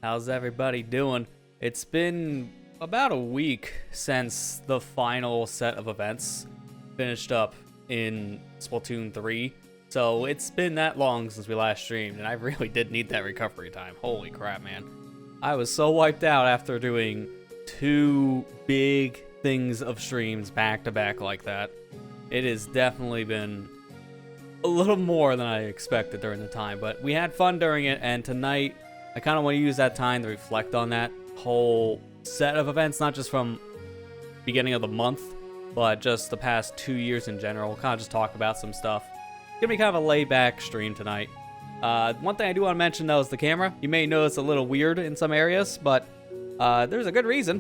How's everybody doing? It's been about a week since the final set of events finished up in Splatoon 3. So it's been that long since we last streamed, and I really did need that recovery time. Holy crap, man. I was so wiped out after doing two big things of streams back to back like that. It has definitely been a little more than I expected during the time, but we had fun during it, and tonight I kind of want to use that time to reflect on that whole set of events, not just from beginning of the month, but just the past 2 years in general. Kind of just talk about some stuff. It's gonna be kind of a laid-back stream tonight. One thing I do want to mention, though, is the camera. You may notice a little weird in some areas, but there's a good reason.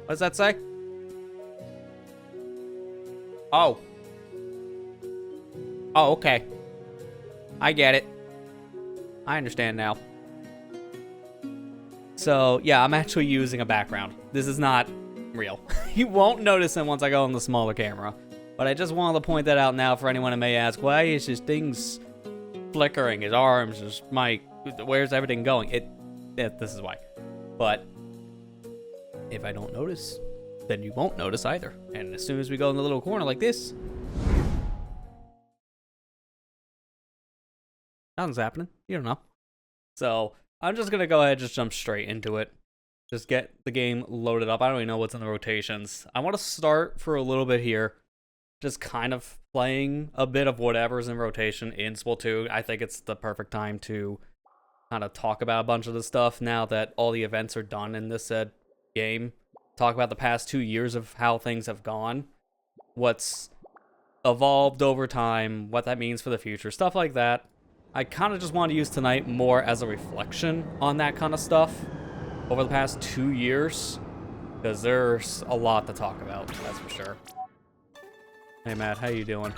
What does that say? Oh. Oh, okay. I get it. I understand now. So, yeah, I'm actually using a background. This is not real. You won't notice it once I go on the smaller camera. But I just wanted to point that out now for anyone who may ask, why is his things flickering, his arms, his mic, where's everything going? This is why. But if I don't notice, then you won't notice either. And as soon as we go in the little corner like this, nothing's happening. You don't know. So I'm just going to go ahead and just jump straight into it. Just get the game loaded up. I don't even know what's in the rotations. I want to start for a little bit here. Just kind of playing a bit of whatever's in rotation in Splatoon. I think it's the perfect time to kind of talk about a bunch of the stuff now that all the events are done in this said game. Talk about the past 2 years of how things have gone. What's evolved over time. What that means for the future. Stuff like that. I kind of just want to use tonight more as a reflection on that kind of stuff over the past 2 years, because there's a lot to talk about, that's for sure. Hey Matt, how you doing?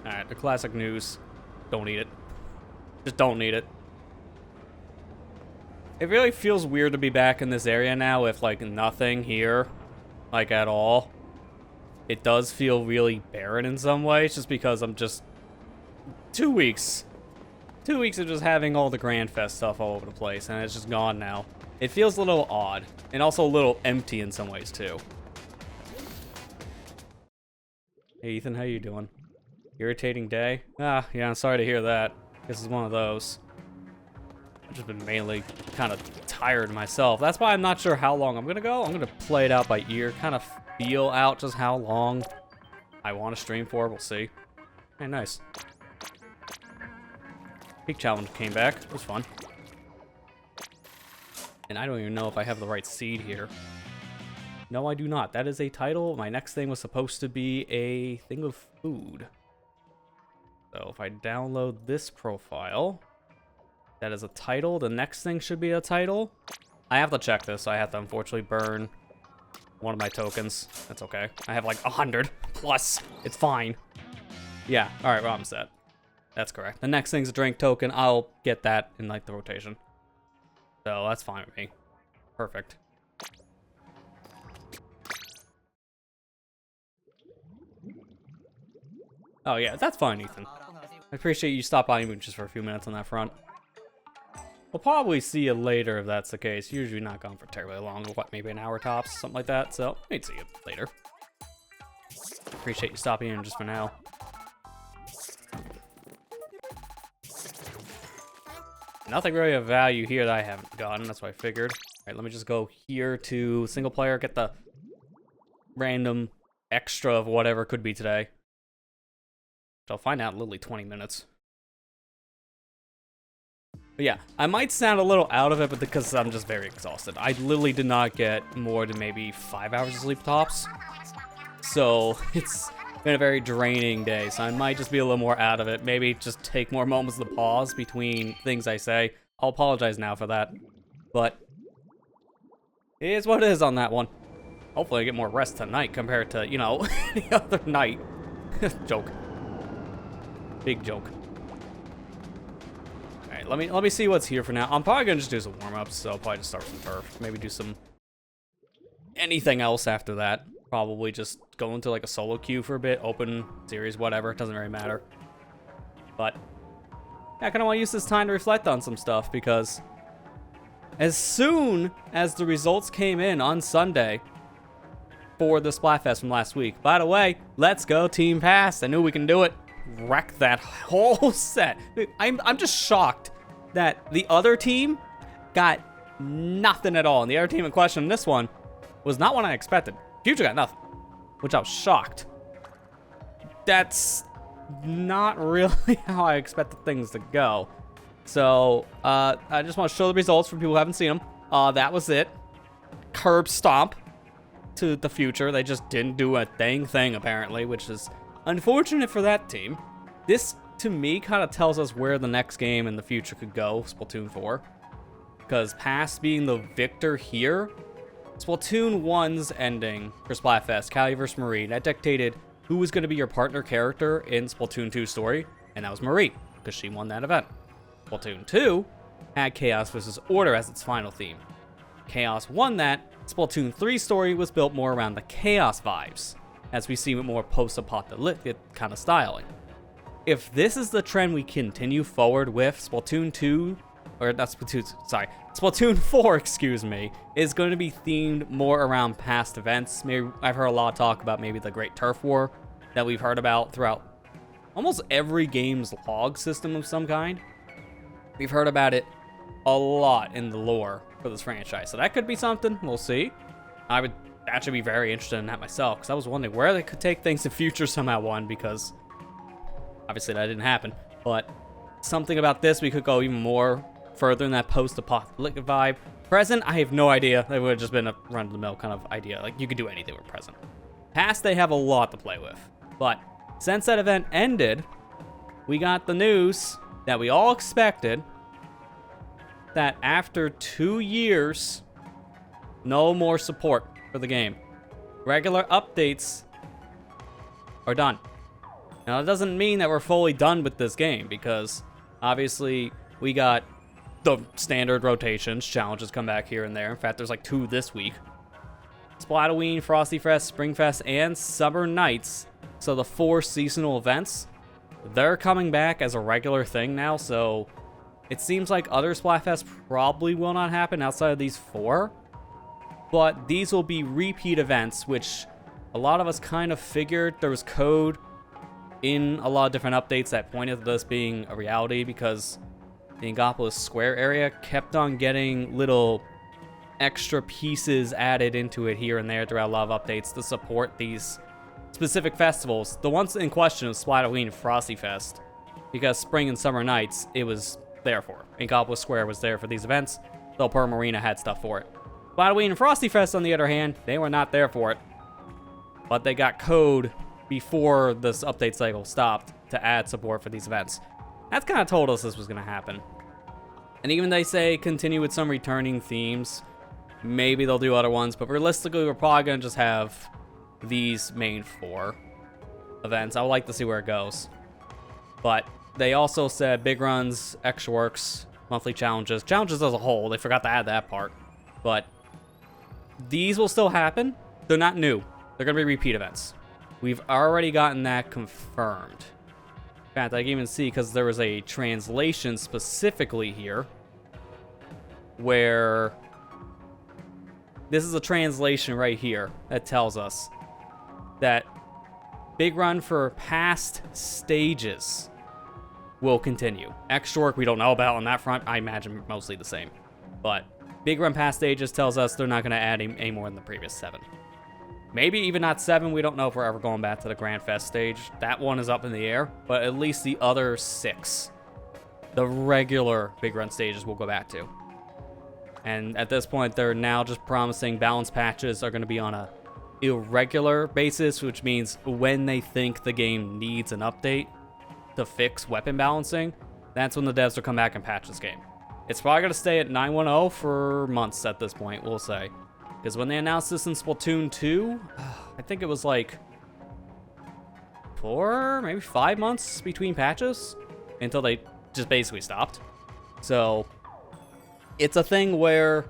Alright, the classic news. Don't need it. Just don't need it. It really feels weird to be back in this area now with, like, nothing here, like, at all. It does feel really barren in some ways, just because I'm just 2 weeks. 2 weeks of just having all the Grand Fest stuff all over the place, and it's just gone now. It feels a little odd, and also a little empty in some ways, too. Hey, Ethan, how you doing? Irritating day? Ah, yeah, I'm sorry to hear that. This is one of those. I've just been mainly kind of tired myself. That's why I'm not sure how long I'm gonna go. I'm gonna play it out by ear, kind of feel out just how long I want to stream for. We'll see. Hey, nice. Peak Challenge came back. It was fun. And I don't even know if I have the right seed here. No, I do not. That is a title. My next thing was supposed to be a thing of food. So if I download this profile, that is a title. The next thing should be a title. I have to check this. I have to unfortunately burn one of my tokens. That's okay. I have like 100 plus. It's fine. Yeah. All right. Well, I'm set. That's correct. The next thing's a drink token. I'll get that in like the rotation. So that's fine with me. Perfect. Oh yeah, that's fine, Ethan. I appreciate you stopping by even just for a few minutes on that front. We'll probably see you later if that's the case. Usually not gone for terribly long. What, maybe an hour tops, something like that. So maybe see you later. Appreciate you stopping in just for now. Nothing really of value here that I haven't gotten. That's what I figured. All right, let me just go here to single player, get the random extra of whatever could be today. Which I'll find out in literally 20 minutes. But yeah, I might sound a little out of it, but because I'm just very exhausted. I literally did not get more than maybe 5 hours of sleep tops. So it's been a very draining day, so I might just be a little more out of it. Maybe just take more moments to pause between things I say. I'll apologize now for that. But it is what it is on that one. Hopefully I get more rest tonight compared to, you know, the other night. Joke. Big joke. Alright, let me see what's here for now. I'm probably gonna just do some warm-ups, so I'll probably just start with some turf. Maybe do some anything else after that. Probably just go into like a solo queue for a bit, open series, whatever. It doesn't really matter. But I kind of want to use this time to reflect on some stuff, because as soon as the results came in on Sunday for the Splatfest from last week, by the way, let's go Team Pass. I knew we can do it. Wreck that whole set. I'm just shocked that the other team got nothing at all. And the other team in question in this one was not what I expected. Future got nothing, which I was shocked. That's not really how I expected things to go. So, I just want to show the results for people who haven't seen them. That was it. Curb stomp to the future. They just didn't do a dang thing, apparently, which is unfortunate for that team. This, to me, kind of tells us where the next game in the future could go, Splatoon 4. Because past being the victor here, Splatoon 1's ending for Splatfest, Callie vs. Marie, that dictated who was going to be your partner character in Splatoon 2's story, and that was Marie, because she won that event. Splatoon 2 had Chaos vs. Order as its final theme. Chaos won that. Splatoon 3's story was built more around the Chaos vibes, as we see with more post-apocalyptic kind of styling. If this is the trend we continue forward with, Splatoon 2, or not Splatoon, sorry, Splatoon 4, excuse me, is going to be themed more around past events. Maybe I've heard a lot of talk about maybe the Great Turf War that we've heard about throughout almost every game's log system of some kind. We've heard about it a lot in the lore for this franchise, so that could be something. We'll see. I would actually be very interested in that myself, because I was wondering where they could take things in future somehow, one, because obviously that didn't happen, but something about this, we could go even more further in that post-apocalyptic vibe. Present, I have no idea. It would have just been a run-of-the-mill kind of idea. Like, you could do anything with present. Past, they have a lot to play with. But since that event ended, we got the news that we all expected, that after 2 years, no more support for the game. Regular updates are done. Now, it doesn't mean that we're fully done with this game, because obviously we got the standard rotations, challenges come back here and there. In fact, there's like 2 this week. Splatoween, Frosty Fest, Springfest, and Summer Nights. So the 4 seasonal events, they're coming back as a regular thing now. So it seems like other Splatfests probably will not happen outside of these 4. But these will be repeat events, which a lot of us kind of figured. There was code in a lot of different updates that pointed to this being a reality, because the Angopolis Square area kept on getting little extra pieces added into it here and there throughout a lot of updates to support these specific festivals. The ones in question was Splatoon and Frosty Fest, because Spring and Summer Nights, it was there for. Angopolis Square was there for these events, though Per Marina had stuff for it. Splatoon and Frosty Fest, on the other hand, they were not there for it, but they got code before this update cycle stopped to add support for these events. That's kind of told us this was going to happen. And even they say continue with some returning themes. Maybe they'll do other ones, but realistically, we're probably going to just have these main 4 events. I would like to see where it goes. But they also said big runs, extra works, monthly challenges. Challenges as a whole, they forgot to add that part. But these will still happen. They're not new. They're going to be repeat events. We've already gotten that confirmed. In fact, I can even see, because there was a translation specifically here, where this is a translation right here that tells us that big run for past stages will continue. Extra work we don't know about on that front. I imagine mostly the same. But big run past stages tells us they're not going to add any more than the previous 7. Maybe even not 7. We don't know if we're ever going back to the Grand Fest stage. That one is up in the air. But at least the other 6, the regular big run stages, we'll go back to. And at this point, they're now just promising balance patches are going to be on a irregular basis, which means when they think the game needs an update to fix weapon balancing, that's when the devs will come back and patch this game. It's probably going to stay at 9.10 for months at this point, we'll say. Because when they announced this in Splatoon 2, I think it was like 4, maybe 5 months between patches until they just basically stopped. So it's a thing where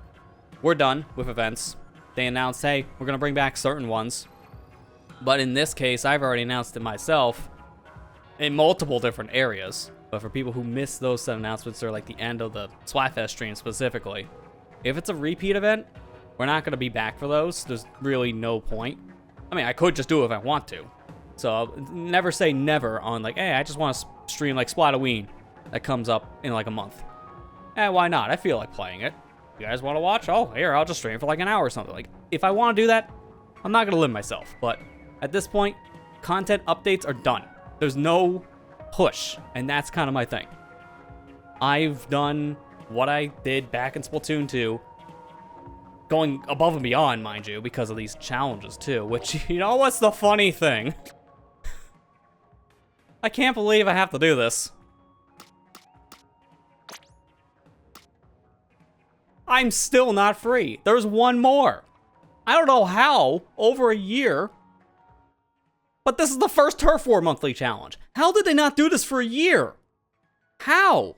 we're done with events. They announced, hey, we're going to bring back certain ones. But in this case, I've already announced it myself in multiple different areas. But for people who miss those set announcements, or like the end of the Splatfest stream specifically, if it's a repeat event, we're not going to be back for those. There's really no point. I mean, I could just do it if I want to. So I'll never say never on like, hey, I just want to stream like Splatoon that comes up in like a month. Why not? I feel like playing it. You guys want to watch? Oh, here, I'll just stream for like an hour or something. Like, if I want to do that, I'm not going to limit myself. But at this point, content updates are done. There's no push, and that's kind of my thing. I've done what I did back in Splatoon 2, going above and beyond, mind you, because of these challenges too, which, you know what's the funny thing? I can't believe I have to do this. I'm still not free. There's one more. I don't know how, over a year, but this is the first Turf War monthly challenge. How did they not do this for a year? How?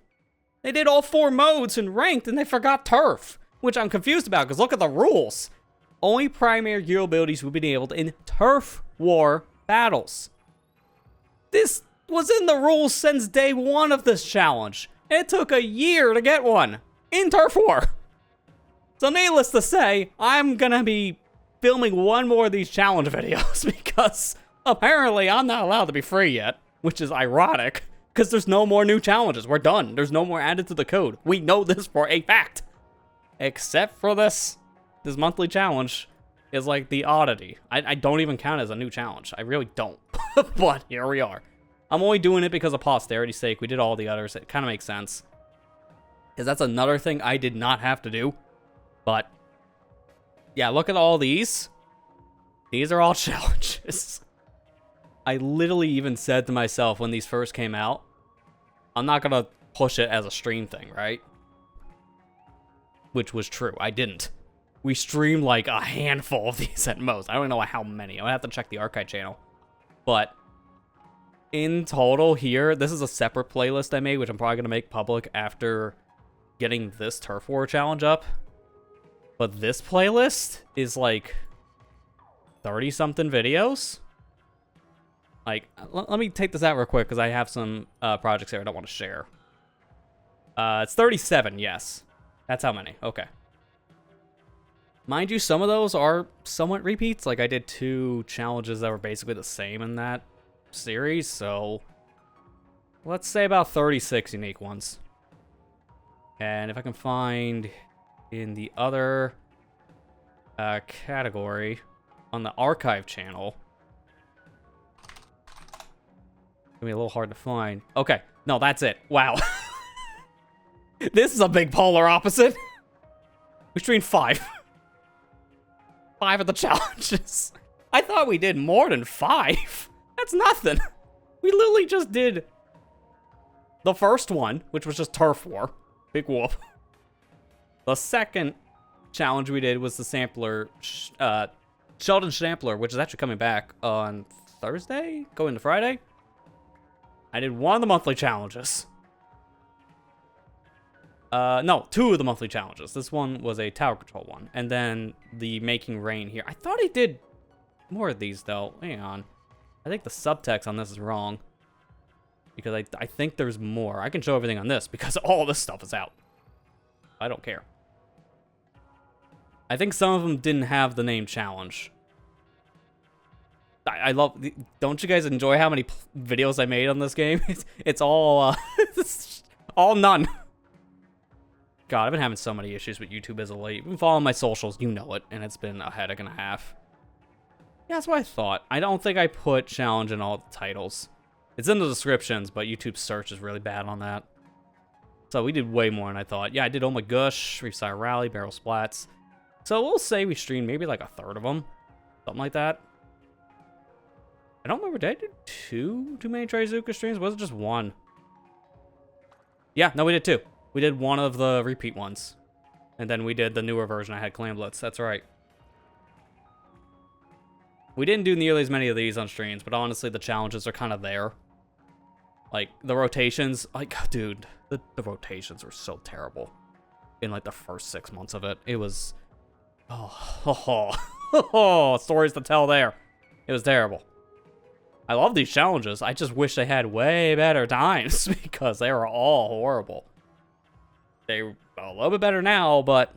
They did all 4 modes in ranked and they forgot Turf, which I'm confused about because look at the rules. Only primary hero abilities will be enabled in Turf War battles. This was in the rules since day 1 of this challenge. It took a year to get one in Turf War. So needless to say, I'm gonna be filming one more of these challenge videos because apparently I'm not allowed to be free yet, which is ironic because there's no more new challenges. We're done. There's no more added to the code. We know this for a fact. Except for this monthly challenge is like the oddity. I don't even count it as a new challenge. I really don't. But here we are. I'm only doing it because of posterity's sake. We did all the others. It kind of makes sense. Because that's another thing I did not have to do. But yeah, look at all these. These are all challenges. I literally even said to myself when these first came out, I'm not going to push it as a stream thing, right? Which was true. I didn't. We streamed like a handful of these at most. I don't know how many. I would have to check the O.R.C.A channel. But in total here, this is a separate playlist I made, which I'm probably going to make public after getting this Turf War challenge up. But this playlist is like 30-something videos. Like, let me take this out real quick because I have some projects here I don't want to share. It's 37, yes. That's how many. Okay. Mind you, some of those are somewhat repeats. Like, I did 2 challenges that were basically the same in that series, so let's say about 36 unique ones. And if I can find in the other category on the archive channel, it's gonna be a little hard to find. Okay, no, that's it. Wow. This is a big polar opposite. We streamed 5. 5 of the challenges. I thought we did more than 5. That's nothing. We literally just did the first one, which was just Turf War. Big whoop. The second challenge we did was the sampler, Sheldon Sampler, which is actually coming back on Thursday, going to Friday. I did one of the monthly challenges. No, 2 of the monthly challenges. This one was a tower control one. And then the Making Rain here. I thought I did more of these, though. Hang on. I think the subtext on this is wrong. Because I think there's more. I can show everything on this because all this stuff is out. I don't care. I think some of them didn't have the name challenge. I love... Don't you guys enjoy how many videos I made on this game? It's all... it's all none. God, I've been having so many issues with YouTube as of late. You've been following my socials, you know it, and it's been a headache and a half. Yeah, that's what I thought. I don't think I put challenge in all the titles. It's in the descriptions, but YouTube's search is really bad on that. So we did way more than I thought. Yeah, I did Oh My Gosh, Reefside Rally, Barrel Splats. So we'll say we streamed maybe like a third of them. Something like that. I don't remember, did I do too many Trizuka streams? Was it just 1? Yeah, no, we did 2. We did one of the repeat ones. And then we did the newer version. I had Clan Blitz. That's right. We didn't do nearly as many of these on streams, but honestly, the challenges are kind of there. Like, the rotations. Like, dude, the rotations were so terrible. In, like, the first 6 months of it. It was... Oh, stories to tell there. It was terrible. I love these challenges. I just wish they had way better times because they were all horrible. They're a little bit better now, but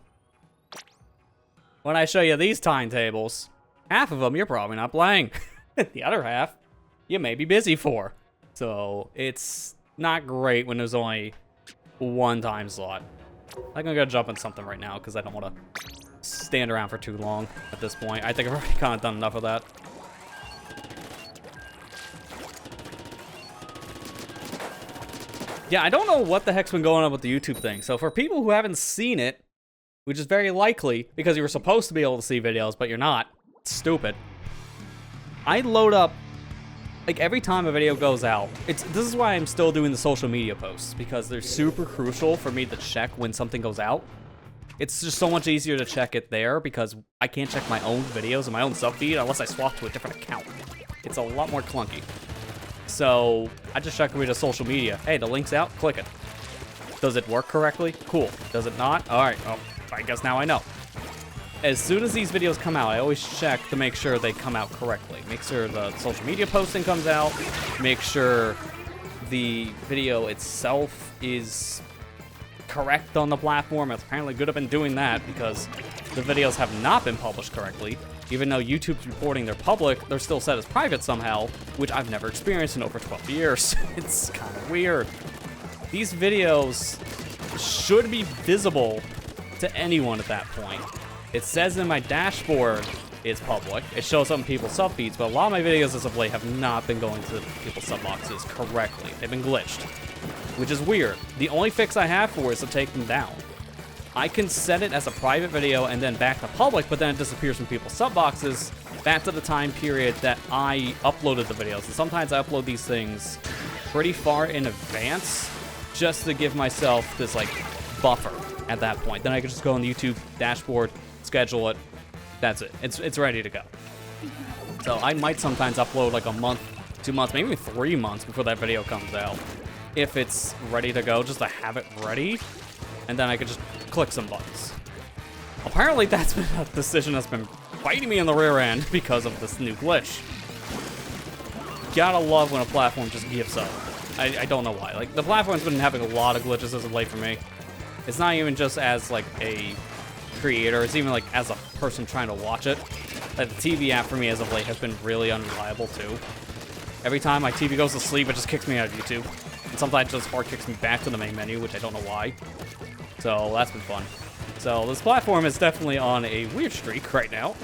when I show you these timetables, half of them you're probably not playing. The other half, you may be busy for. So it's not great when there's only one time slot. I'm gonna go jump in something right now because I don't want to stand around for too long at this point. I think I've already kind of done enough of that. Yeah, I don't know what the heck's been going on with the YouTube thing. So for people who haven't seen it, which is very likely because you were supposed to be able to see videos, but you're not, it's stupid. I load up, like every time a video goes out, this is why I'm still doing the social media posts, because they're super crucial for me to check when something goes out. It's just so much easier to check it there because I can't check my own videos and my own sub feed unless I swap to a different account. It's a lot more clunky. So I just check with the social media. Hey, the link's out, click it. Does it work correctly? Cool. Does it not? All right, well, I guess now I know. As soon as these videos come out, I always check to make sure they come out correctly. Make sure the social media posting comes out. Make sure the video itself is correct on the platform. It's apparently good at been doing that because the videos have not been published correctly. Even though YouTube's reporting they're public, they're still set as private somehow, which I've never experienced in over 12 years. It's kind of weird. These videos should be visible to anyone at that point. It says in my dashboard it's public. It shows up in people's sub feeds, but a lot of my videos as of late have not been going to people's sub boxes correctly. They've been glitched, which is weird. The only fix I have for it is to take them down. I can set it as a private video and then back to public, but then it disappears from people's sub boxes back to the time period that I uploaded the videos. And sometimes I upload these things pretty far in advance just to give myself this like buffer at that point. Then I can just go on the YouTube dashboard, schedule it. That's it. It's ready to go. So I might sometimes upload like a month, 2 months, maybe 3 months before that video comes out. If it's ready to go, just to have it ready. And then I could just click some buttons. Apparently that's been a decision that's been biting me in the rear end because of this new glitch. Gotta love when a platform just gives up. I don't know why. Like, the platform's been having a lot of glitches as of late for me. It's not even just as, like, a creator. It's even, like, as a person trying to watch it. Like, the TV app for me as of late has been really unreliable, too. Every time my TV goes to sleep, it just kicks me out of YouTube. And sometimes it just hard kicks me back to the main menu, which I don't know why. So, that's been fun. So, this platform is definitely on a weird streak right now.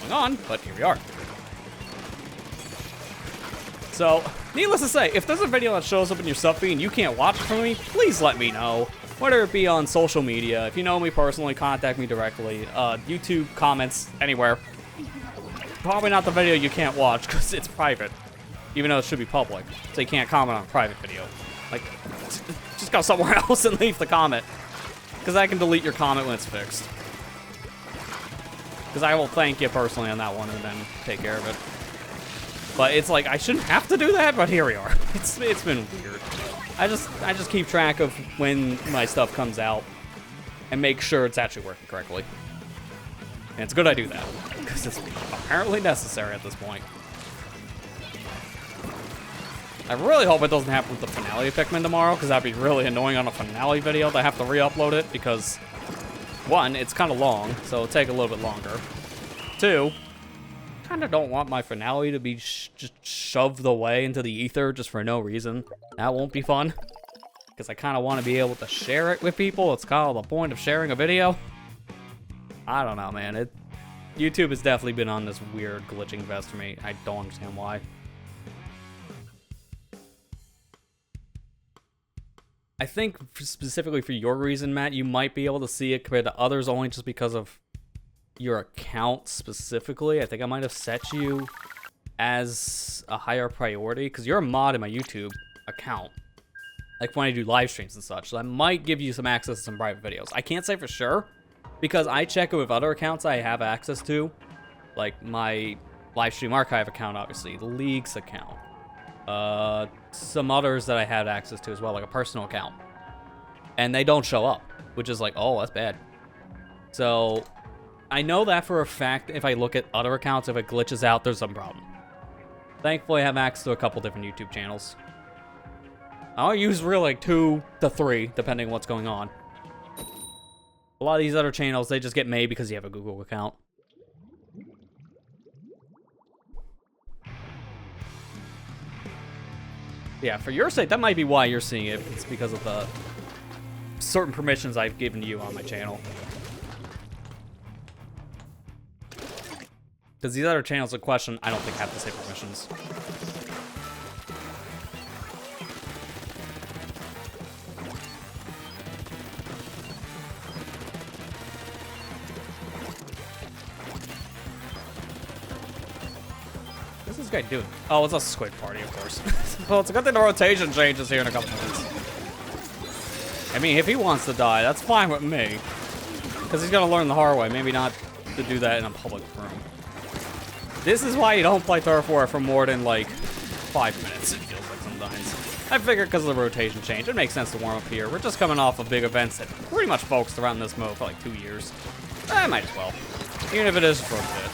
Going on, but here we are. So, needless to say, if there's a video that shows up in your sub feed and you can't watch it from me, please let me know. Whether it be on social media, if you know me personally, contact me directly. YouTube, comments, anywhere. Probably not the video you can't watch because it's private. Even though it should be public. So you can't comment on a private video. Like, just go somewhere else and leave the comment. Because I can delete your comment when it's fixed. Because I will thank you personally on that one and then take care of it. But it's like, I shouldn't have to do that, but here we are. It's been weird. I just keep track of when my stuff comes out and make sure it's actually working correctly. And it's good I do that, because it's apparently necessary at this point. I really hope it doesn't happen with the finale of Pikmin tomorrow, because that'd be really annoying on a finale video to have to re-upload it, because, one, it's kind of long, so it'll take a little bit longer. Two, I kind of don't want my finale to be just shoved away into the ether just for no reason. That won't be fun, because I kind of want to be able to share it with people. It's kind of the point of sharing a video. I don't know, man. YouTube has definitely been on this weird glitching vest for me. I don't understand why. I think specifically for your reason, Matt, you might be able to see it compared to others only just because of your account specifically. I think I might have set you as a higher priority because you're a mod in my YouTube account. Like when I do live streams and such. So that might give you some access to some private videos. I can't say for sure because I check it with other accounts I have access to. Like my Livestream archive account, obviously. The League's account. Some others that I had access to as well, like a personal account. And they don't show up, which is like, oh, that's bad. So I know that for a fact if I look at other accounts, if it glitches out, there's some problem. Thankfully, I have access to a couple different YouTube channels. I'll use really like 2 to 3, depending on what's going on. A lot of these other channels, they just get made because you have a Google account. Yeah, for your sake, that might be why you're seeing it. It's because of the certain permissions I've given you on my channel. Because these other channels in question, I don't think have the same permissions. What's this guy doing? Oh, it's a squid party, of course. Well, it's a good thing the rotation changes here in a couple minutes. I mean, if he wants to die, that's fine with me. Because he's gonna learn the hard way. Maybe not to do that in a public room. This is why you don't play Turf War for more than, like, 5 minutes, it feels like sometimes. I figured because of the rotation change, it makes sense to warm up here. We're just coming off of big events that pretty much focused around this mode for, like, 2 years. I might as well. Even if it is for a bit.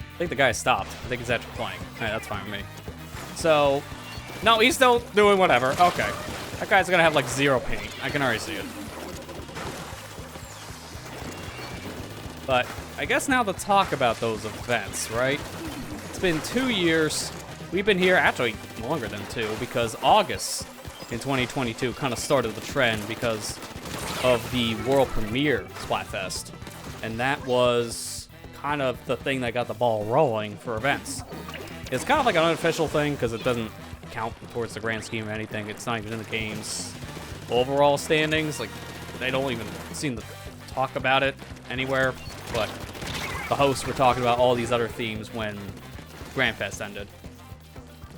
I think the guy stopped. I think he's actually playing. Alright, that's fine with me. So, no, he's still doing whatever. Okay. That guy's gonna have, like, 0 paint. I can already see it. But I guess now to talk about those events, right? It's been 2 years. We've been here, actually longer than 2, because August in 2022 kind of started the trend because of the world premiere Splatfest. And that was kind of the thing that got the ball rolling for events. It's kind of like an unofficial thing because it doesn't count towards the grand scheme of anything. It's not even in the game's overall standings. Like, they don't even seem to talk about it anywhere. But the hosts were talking about all these other themes when Grand Fest ended.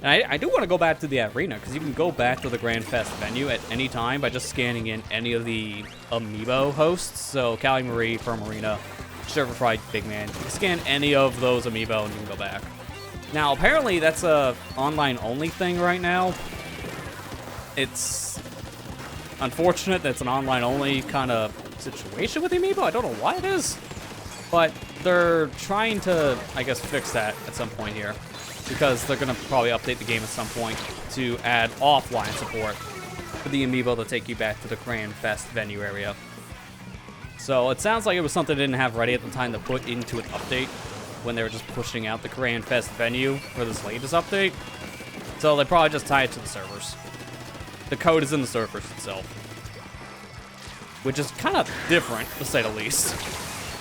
And I do want to go back to the arena, because you can go back to the Grand Fest venue at any time by just scanning in any of the amiibo hosts. So Callie Marie, Pearl Marina, Sugar Fried Big Man. You can scan any of those amiibo and you can go back. Now, apparently that's a online-only thing right now. It's unfortunate that it's an online-only kind of situation with the amiibo. I don't know why it is. But they're trying to, I guess, fix that at some point here. Because they're going to probably update the game at some point to add offline support for the amiibo to take you back to the Grand Fest venue area. So it sounds like it was something they didn't have ready at the time to put into an update when they were just pushing out the Grand Fest venue for this latest update. So they probably just tied it to the servers. The code is in the servers itself. Which is kind of different, to say the least.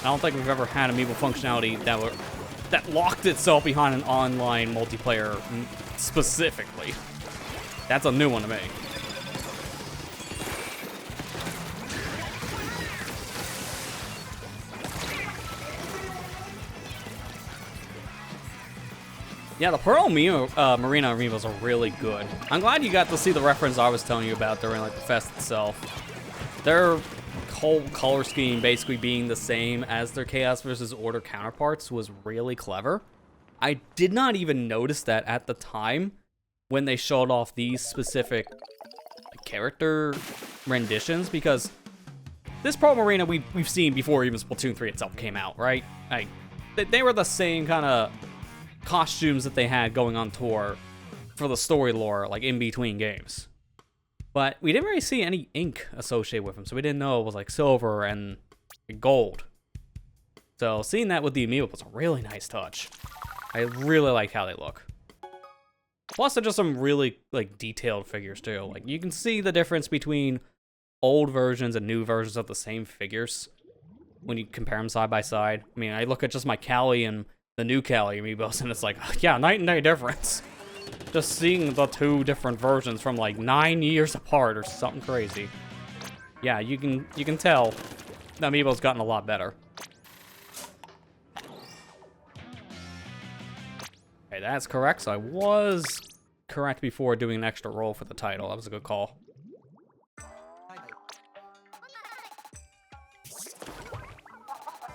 I don't think we've ever had amiibo functionality that locked itself behind an online multiplayer specifically. That's a new one to me. Yeah, the Pearl Marina amiibos are really good. I'm glad you got to see the reference I was telling you about during like the fest itself. Their whole color scheme basically being the same as their Chaos vs. Order counterparts was really clever. I did not even notice that at the time when they showed off these specific character renditions, because this Pearl Marina we've seen before even Splatoon 3 itself came out, right? They were the same kind of costumes that they had going on tour for the story lore, like in between games. But we didn't really see any ink associated with them, so we didn't know it was like silver and gold. So seeing that with the amiibo was a really nice touch. I really like how they look. Plus, they're just some really like detailed figures too. Like you can see the difference between old versions and new versions of the same figures when you compare them side by side. I mean, I look at just my Callie and the new Callie amiibos, and it's like, yeah, night and day difference. Just seeing the two different versions from like 9 years apart or something crazy. Yeah, you can tell the amiibo's gotten a lot better. Okay, that's correct. So I was correct before doing an extra roll for the title. That was a good call.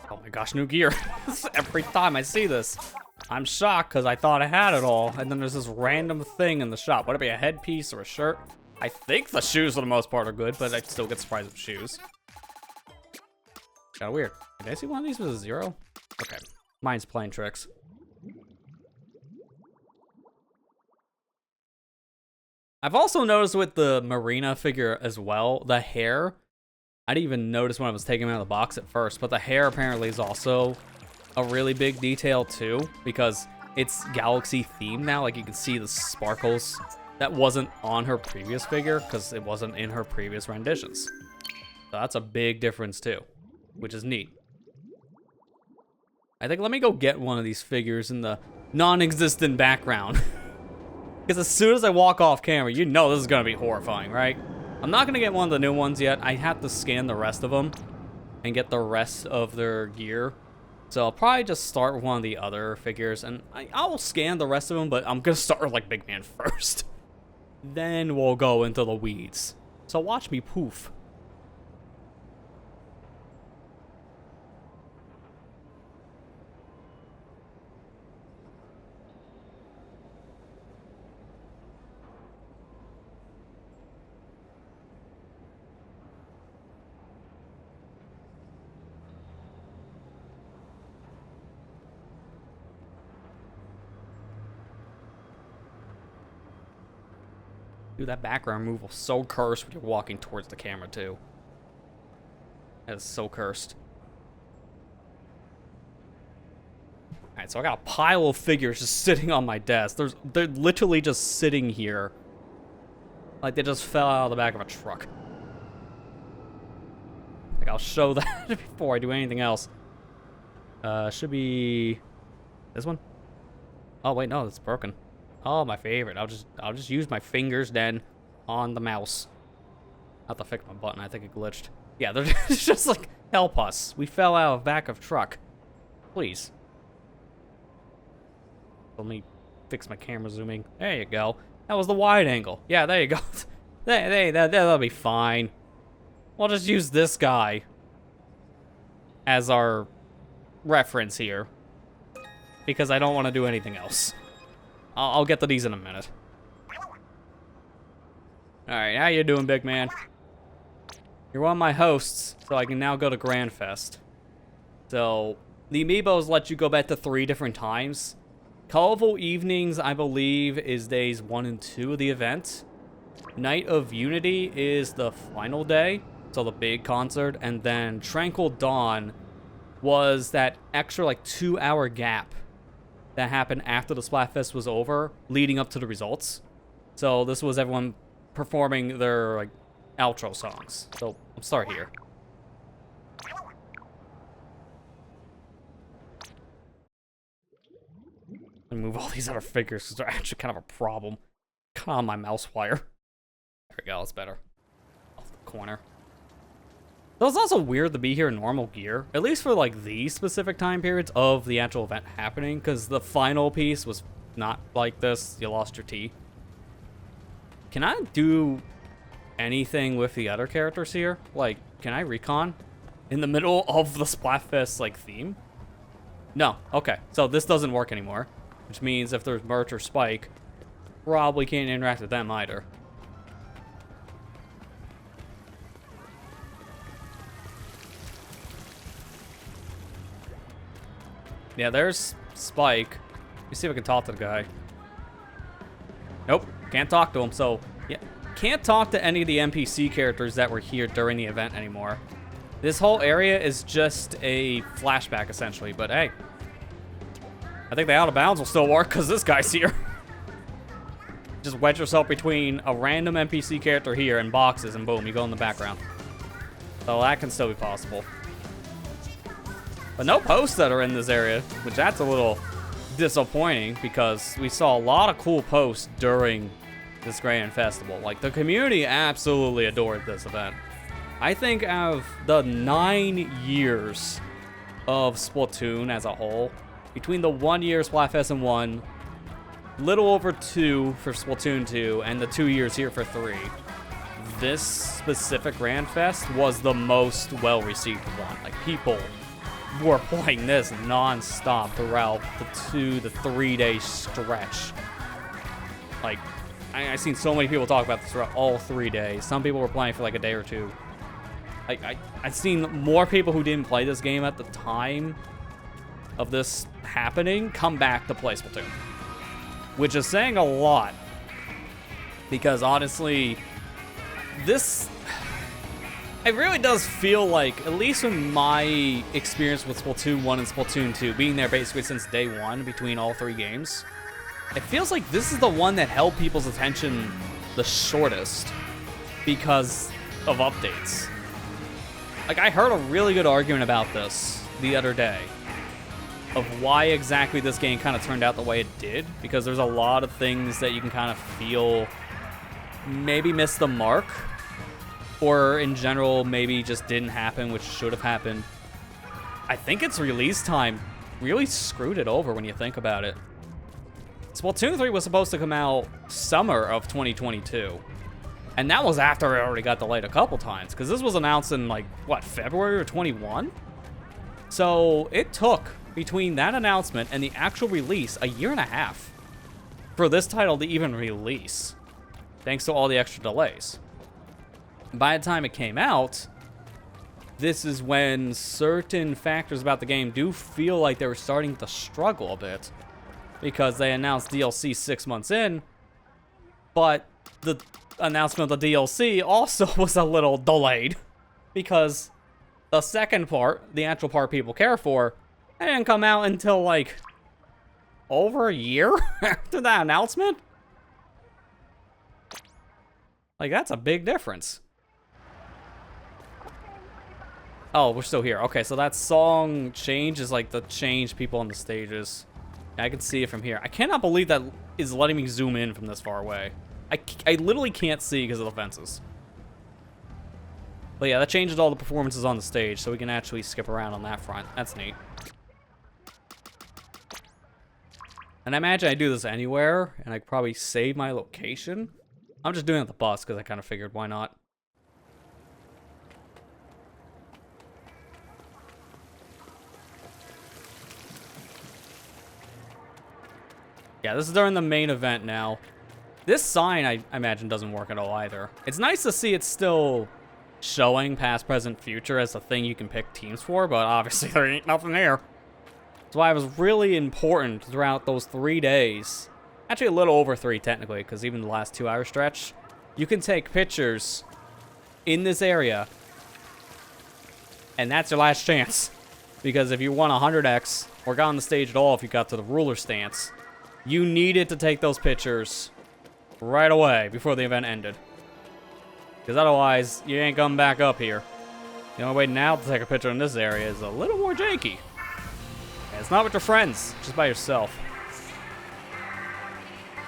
Oh my gosh, new gear. Every time I see this, I'm shocked because I thought I had it all, and then there's this random thing in the shop. Would it be a headpiece or a shirt? I think the shoes for the most part are good, but I still get surprised with shoes. Kinda weird. Did I see one of these with a 0? Okay. Mine's playing tricks. I've also noticed with the Marina figure as well, the hair. I didn't even notice when I was taking him out of the box at first, but the hair apparently is also a really big detail too, because it's Galaxy themed now. Like, you can see the sparkles that wasn't on her previous figure because it wasn't in her previous renditions. So that's a big difference too, which is neat. I think let me go get one of these figures in the non-existent background. Because as soon as I walk off camera, you know this is going to be horrifying, right? I'm not going to get one of the new ones yet. I have to scan the rest of them and get the rest of their gear. So I'll probably just start with one of the other figures, and I'll scan the rest of them, but I'm going to start with, like, Big Man first. Then we'll go into the weeds. So watch me poof. Dude, that background move was so cursed when you're walking towards the camera, too. That is so cursed. Alright, so I got a pile of figures just sitting on my desk. They're literally just sitting here. Like they just fell out of the back of a truck. Like, I'll show that before I do anything else. Should be... this one? Oh, wait, no, it's broken. Oh, my favorite. I'll just use my fingers then on the mouse. I have to fix my button. I think it glitched. Yeah, they're just like, help us. We fell out of the back of truck. Please. Let me fix my camera zooming. There you go. That was the wide angle. Yeah, there you go. That'll be fine. We'll just use this guy as our reference here. Because I don't want to do anything else. I'll get to these in a minute. Alright, how you doing, big man? You're one of my hosts, so I can now go to Grand Fest. So, the amiibos let you go back to 3 different times. Colorful Evenings, I believe, is days 1 and 2 of the event. Night of Unity is the final day, so the big concert. And then Tranquil Dawn was that extra, like, 2-hour gap that happened after the Splatfest was over, leading up to the results. So this was everyone performing their, like, outro songs. So I'll start here. And move all these other figures because they're actually kind of a problem. Kind of on my mouse wire. There we go, that's better. Off the corner. So it's also weird to be here in normal gear, at least for like these specific time periods of the actual event happening, because the final piece was not like this. You lost your T. Can I do anything with the other characters here? Like, can I recon in the middle of the Splatfest like theme? No. Okay, so this doesn't work anymore, which means if there's Merch or Spike, probably can't interact with them either. Yeah, there's Spike. Let me see if I can talk to the guy. Nope, can't talk to him, so... yeah, can't talk to any of the NPC characters that were here during the event anymore. This whole area is just a flashback, essentially, but hey. I think the out of bounds will still work, because this guy's here. Just wedge yourself between a random NPC character here and boxes, and boom, you go in the background. So that can still be possible. But no posts that are in this area, which that's a little disappointing because we saw a lot of cool posts during this Grand Festival. Like, the community absolutely adored this event. I think out of the 9 years of Splatoon as a whole, between the 1 year Splatfest and 1, little over 2 for Splatoon 2, and the 2 years here for 3, this specific Grand Fest was the most well-received one. Like, people were playing this non-stop throughout the 2 to 3 day stretch. Like, I've seen so many people talk about this throughout all 3 days. Some people were playing for like a day or two. I've seen more people who didn't play this game at the time of this happening come back to play Splatoon, which is saying a lot, because honestly, it really does feel like, at least in my experience with Splatoon 1 and Splatoon 2, being there basically since day one between all three games, it feels like this is the one that held people's attention the shortest because of updates. Like, I heard a really good argument about this the other day of why exactly this game kind of turned out the way it did, because there's a lot of things that you can kind of feel maybe missed the mark, or in general maybe just didn't happen, which should have happened. I think its release time really screwed it over when you think about it. Splatoon 3 was supposed to come out summer of 2022. And that was after it already got delayed a couple times, because this was announced in, like, what, February of 21? So it took, between that announcement and the actual release, a year and a half for this title to even release, thanks to all the extra delays. By the time it came out, this is when certain factors about the game do feel like they were starting to struggle a bit, because they announced DLC 6 months in, but the announcement of the DLC also was a little delayed, because the second part, the actual part people care for, it didn't come out until, like, over a year after that announcement. Like, that's a big difference. Oh, we're still here. Okay, so that song change is like the change people on the stages. I can see it from here. I cannot believe that is letting me zoom in from this far away. I literally can't see because of the fences. But yeah, that changes all the performances on the stage, so we can actually skip around on that front. That's neat. And I imagine I do this anywhere, and I could probably save my location. I'm just doing it at the bus because I kind of figured, why not? Yeah, this is during the main event now. This sign, I imagine, doesn't work at all either. It's nice to see it's still showing past, present, future as a thing you can pick teams for, but obviously there ain't nothing here. That's why it was really important throughout those 3 days. Actually, a little over 3, technically, because even the last 2-hour stretch, you can take pictures in this area, and that's your last chance. Because if you won 100x, or got on the stage at all if you got to the ruler stance, you needed to take those pictures right away before the event ended. Because otherwise, you ain't coming back up here. The only way now to take a picture in this area is a little more janky. And it's not with your friends, just by yourself.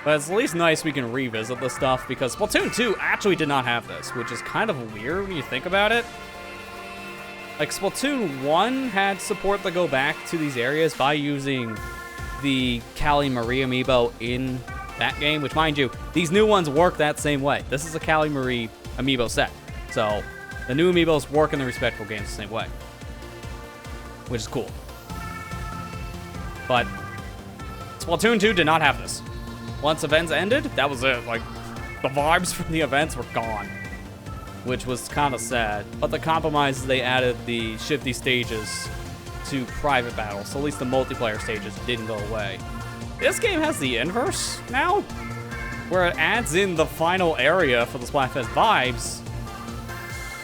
But it's at least nice we can revisit this stuff, because Splatoon 2 actually did not have this, which is kind of weird when you think about it. Like, Splatoon 1 had support to go back to these areas by using the Callie Marie amiibo in that game, which, mind you, these new ones work that same way. This is a Callie Marie amiibo set, so the new amiibos work in the respectful games the same way, which is cool. But Splatoon 2 did not have this. Once events ended, that was it. Like, the vibes from the events were gone, which was kind of sad. But the compromise is they added the shifty stages to private battles, so at least the multiplayer stages didn't go away. This game has the inverse now, where it adds in the final area for the Splatfest vibes,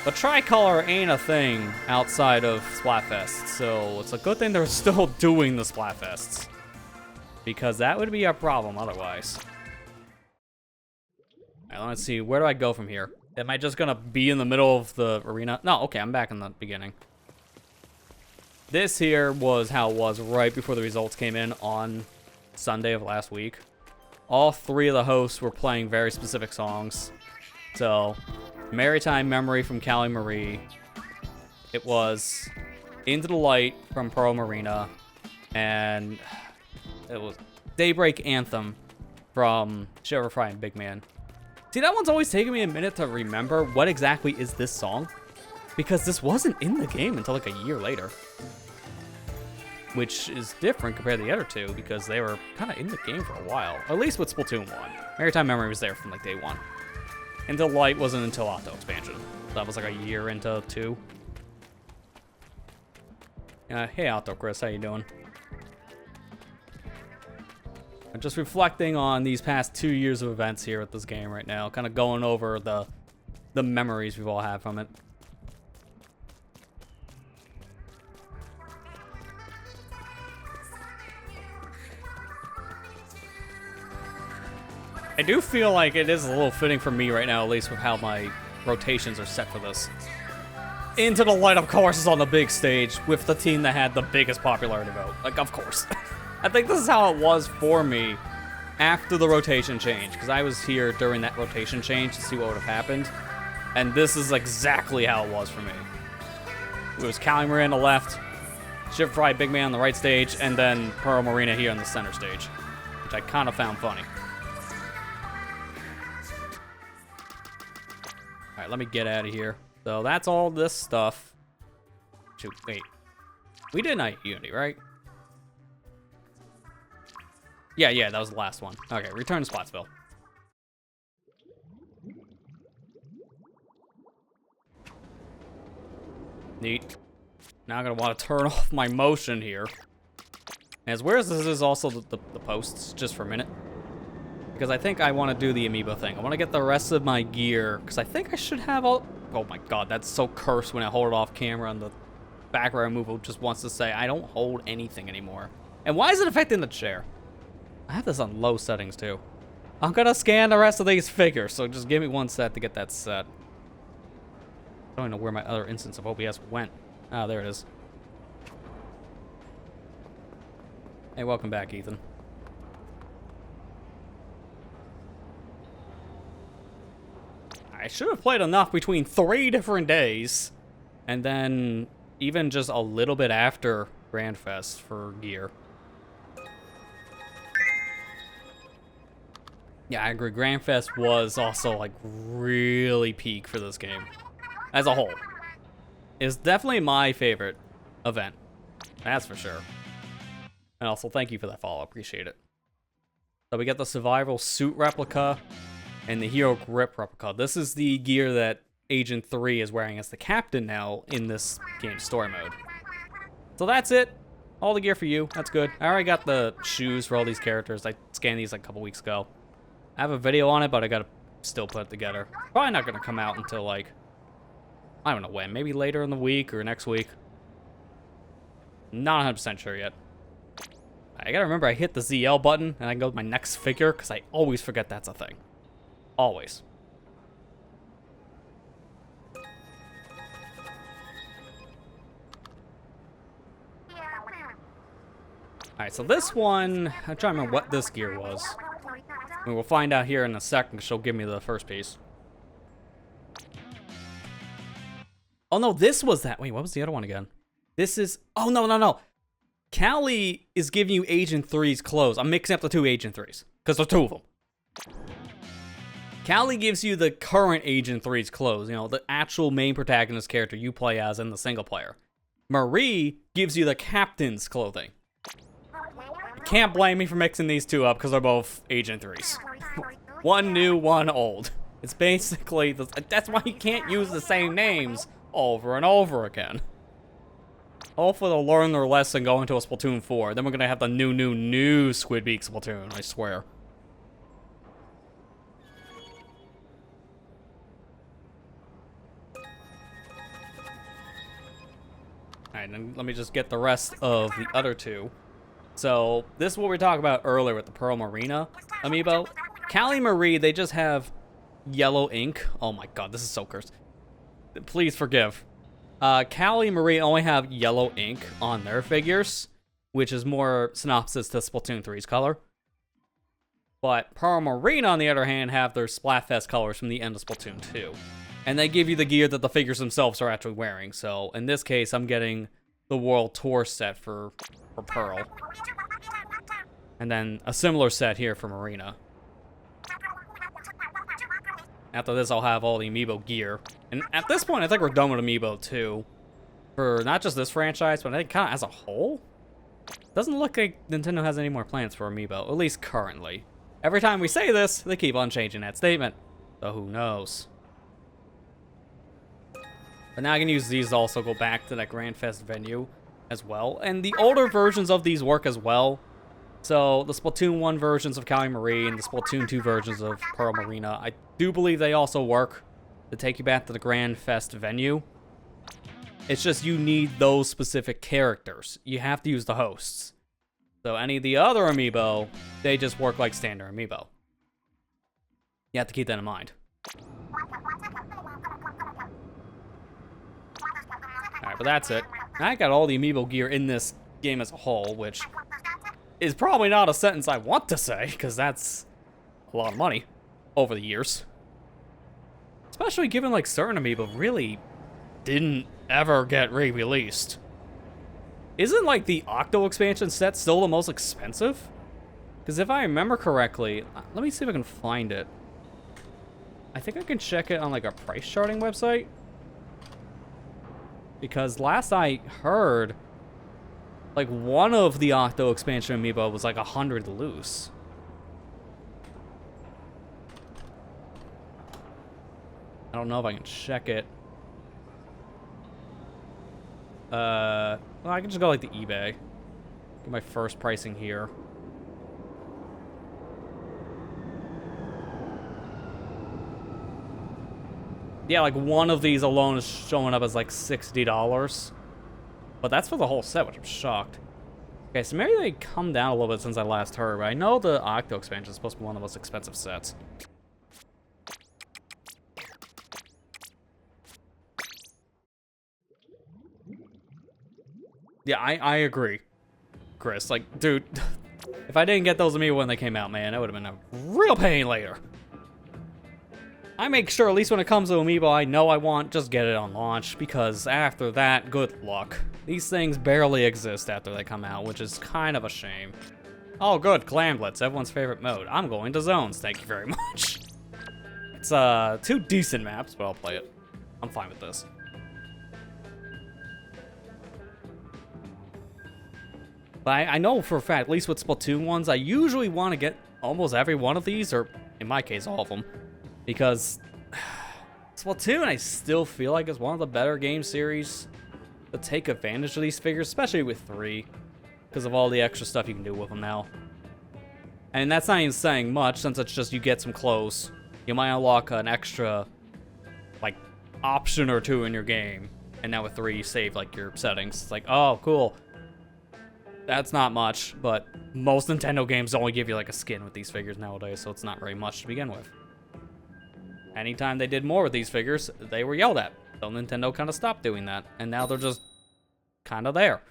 but Tricolor ain't a thing outside of Splatfest, so it's a good thing they're still doing the Splatfests, because that would be a problem otherwise. Alright, let's see, where do I go from here? Am I just gonna be in the middle of the arena? No, okay, I'm back in the beginning. This here was how it was right before the results came in on Sunday of last week. All 3 of the hosts were playing very specific songs. So, Maritime Memory from Callie Marie. It was Into the Light from Pearl Marina. And it was Daybreak Anthem from Shiver Fry and Big Man. See, that one's always taken me a minute to remember what exactly is this song, because this wasn't in the game until like a year later. Which is different compared to the other 2, because they were kind of in the game for a while. At least with Splatoon 1. Maritime Memory was there from like day 1. Into Light wasn't until Octo expansion. That was like a year into 2. Hey, Alto Chris, how you doing? I'm just reflecting on these past 2 years of events here with this game right now, kind of going over the memories we've all had from it. I do feel like it is a little fitting for me right now, at least with how my rotations are set for this. Into the Light, of course, is on the big stage with the team that had the biggest popularity vote. Like, of course. I think this is how it was for me after the rotation change, because I was here during that rotation change to see what would have happened, and this is exactly how it was for me. It was Cali Marie on the left, Shiver Fry Big Man on the right stage, and then Pearl Marina here on the center stage, which I kind of found funny. Alright, let me get out of here. So that's all this stuff. Shoot, wait. We did Night Unity, right? Yeah, that was the last one. Okay, return to Spotsville. Neat. Now I'm gonna want to turn off my motion here. As weird as this is also the posts, just for a minute. Because I think I want to do the amiibo thing. I want to get the rest of my gear, because I think I should have all... Oh my god, that's so cursed when I hold it off camera and the background removal just wants to say I don't hold anything anymore. And why is it affecting the chair? I have this on low settings too. I'm gonna scan the rest of these figures, so just give me one set to get that set. I don't know where my other instance of OBS went. Ah, there it is. Hey, welcome back, Ethan. I should have played enough between 3 different days, and then even just a little bit after Grand Fest for gear. Yeah, I agree. Grand Fest was also like really peak for this game as a whole. It's definitely my favorite event, that's for sure. And also, thank you for that follow. Appreciate it. So we got the survival suit replica and the hero grip replica. This is the gear that Agent 3 is wearing as the captain now in this game's story mode. So that's it. All the gear for you. That's good. I already got the shoes for all these characters. I scanned these like a couple weeks ago. I have a video on it, but I gotta still put it together. Probably not gonna come out until like, I don't know when. Maybe later in the week or next week. Not 100% sure yet. I gotta remember I hit the ZL button and I can go to my next figure because I always forget that's a thing. Always. Alright, so this one, I'm trying to remember what this gear was. And we'll find out here in a second. She'll give me the first piece. Oh no, this was that. Wait, what was the other one again? This is, oh no. Callie is giving you Agent 3's clothes. I'm mixing up the 2 Agent 3's, because there's 2 of them. Callie gives you the current Agent 3's clothes, you know, the actual main protagonist character you play as in the single player. Marie gives you the captain's clothing. Can't blame me for mixing these 2 up because they're both Agent 3's. One new, one old. It's basically, that's why you can't use the same names over and over again. Hopefully they'll learn their lesson going to a Splatoon 4. Then we're going to have the new Squidbeak Splatoon, I swear. Alright, then let me just get the rest of the other 2. So, this is what we were talking about earlier with the Pearl Marina amiibo. Callie Marie, they just have yellow ink. Oh my god, this is so cursed. Please forgive. Callie Marie only have yellow ink on their figures, which is more synopsis to Splatoon 3's color. But Pearl Marina, on the other hand, have their Splatfest colors from the end of Splatoon 2. And they give you the gear that the figures themselves are actually wearing. So, in this case, I'm getting the World Tour set for Pearl. And then a similar set here for Marina. After this, I'll have all the amiibo gear. And at this point, I think we're done with amiibo too. For not just this franchise, but I think kind of as a whole. Doesn't look like Nintendo has any more plans for amiibo, at least currently. Every time we say this, they keep on changing that statement. So who knows? But now I can use these to also go back to that Grand Fest venue as well. And the older versions of these work as well. So the Splatoon 1 versions of Cali Marine, the Splatoon 2 versions of Pearl Marina, I do believe they also work to take you back to the Grand Fest venue. It's just you need those specific characters. You have to use the hosts. So any of the other amiibo, they just work like standard amiibo. You have to keep that in mind. Alright, but that's it. I got all the amiibo gear in this game as a whole, which is probably not a sentence I want to say, because that's a lot of money over the years. Especially given, like, certain amiibo really didn't ever get re-released. Isn't, like, the Octo expansion set still the most expensive? Because if I remember correctly, let me see if I can find it. I think I can check it on, like, a price charting website. Because last I heard, like, one of the Octo expansion amiibo was, like, 100 loose. I don't know if I can check it. Well, I can just go, like, the eBay. Get my first pricing here. Yeah, like, one of these alone is showing up as, like, $60. But that's for the whole set, which I'm shocked. Okay, so maybe they come down a little bit since I last heard, but I know the Octo expansion is supposed to be one of the most expensive sets. Yeah, I agree, Chris. Like, dude, if I didn't get those amiibo when they came out, man, that would have been a real pain later. I make sure, at least when it comes to amiibo I know I want, just get it on launch, because after that, good luck. These things barely exist after they come out, which is kind of a shame. Oh, good, Glamblets, everyone's favorite mode. I'm going to zones, thank you very much. It's, 2 decent maps, but I'll play it. I'm fine with this. But I know for a fact, at least with Splatoon ones, I usually want to get almost every one of these, or in my case, all of them. Because Splatoon, I still feel like is one of the better game series to take advantage of these figures, especially with 3, because of all the extra stuff you can do with them now. And that's not even saying much, since it's just you get some clothes. You might unlock an extra, like, option or 2 in your game. And now with 3, you save, like, your settings. It's like, oh, cool. That's not much, but most Nintendo games only give you, like, a skin with these figures nowadays, so it's not very much to begin with. Anytime they did more with these figures, they were yelled at. So Nintendo kind of stopped doing that, and now they're just kind of there.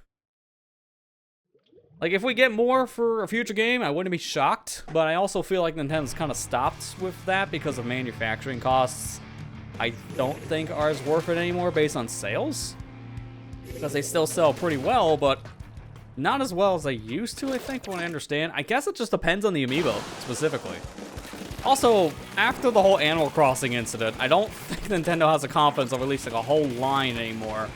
Like, if we get more for a future game, I wouldn't be shocked, but I also feel like Nintendo's kind of stopped with that because of manufacturing costs. I don't think are as worth it anymore based on sales, because they still sell pretty well, but not as well as they used to, I think, from what I understand. I guess it just depends on the amiibo, specifically. Also, after the whole Animal Crossing incident, I don't think Nintendo has the confidence of releasing a whole line anymore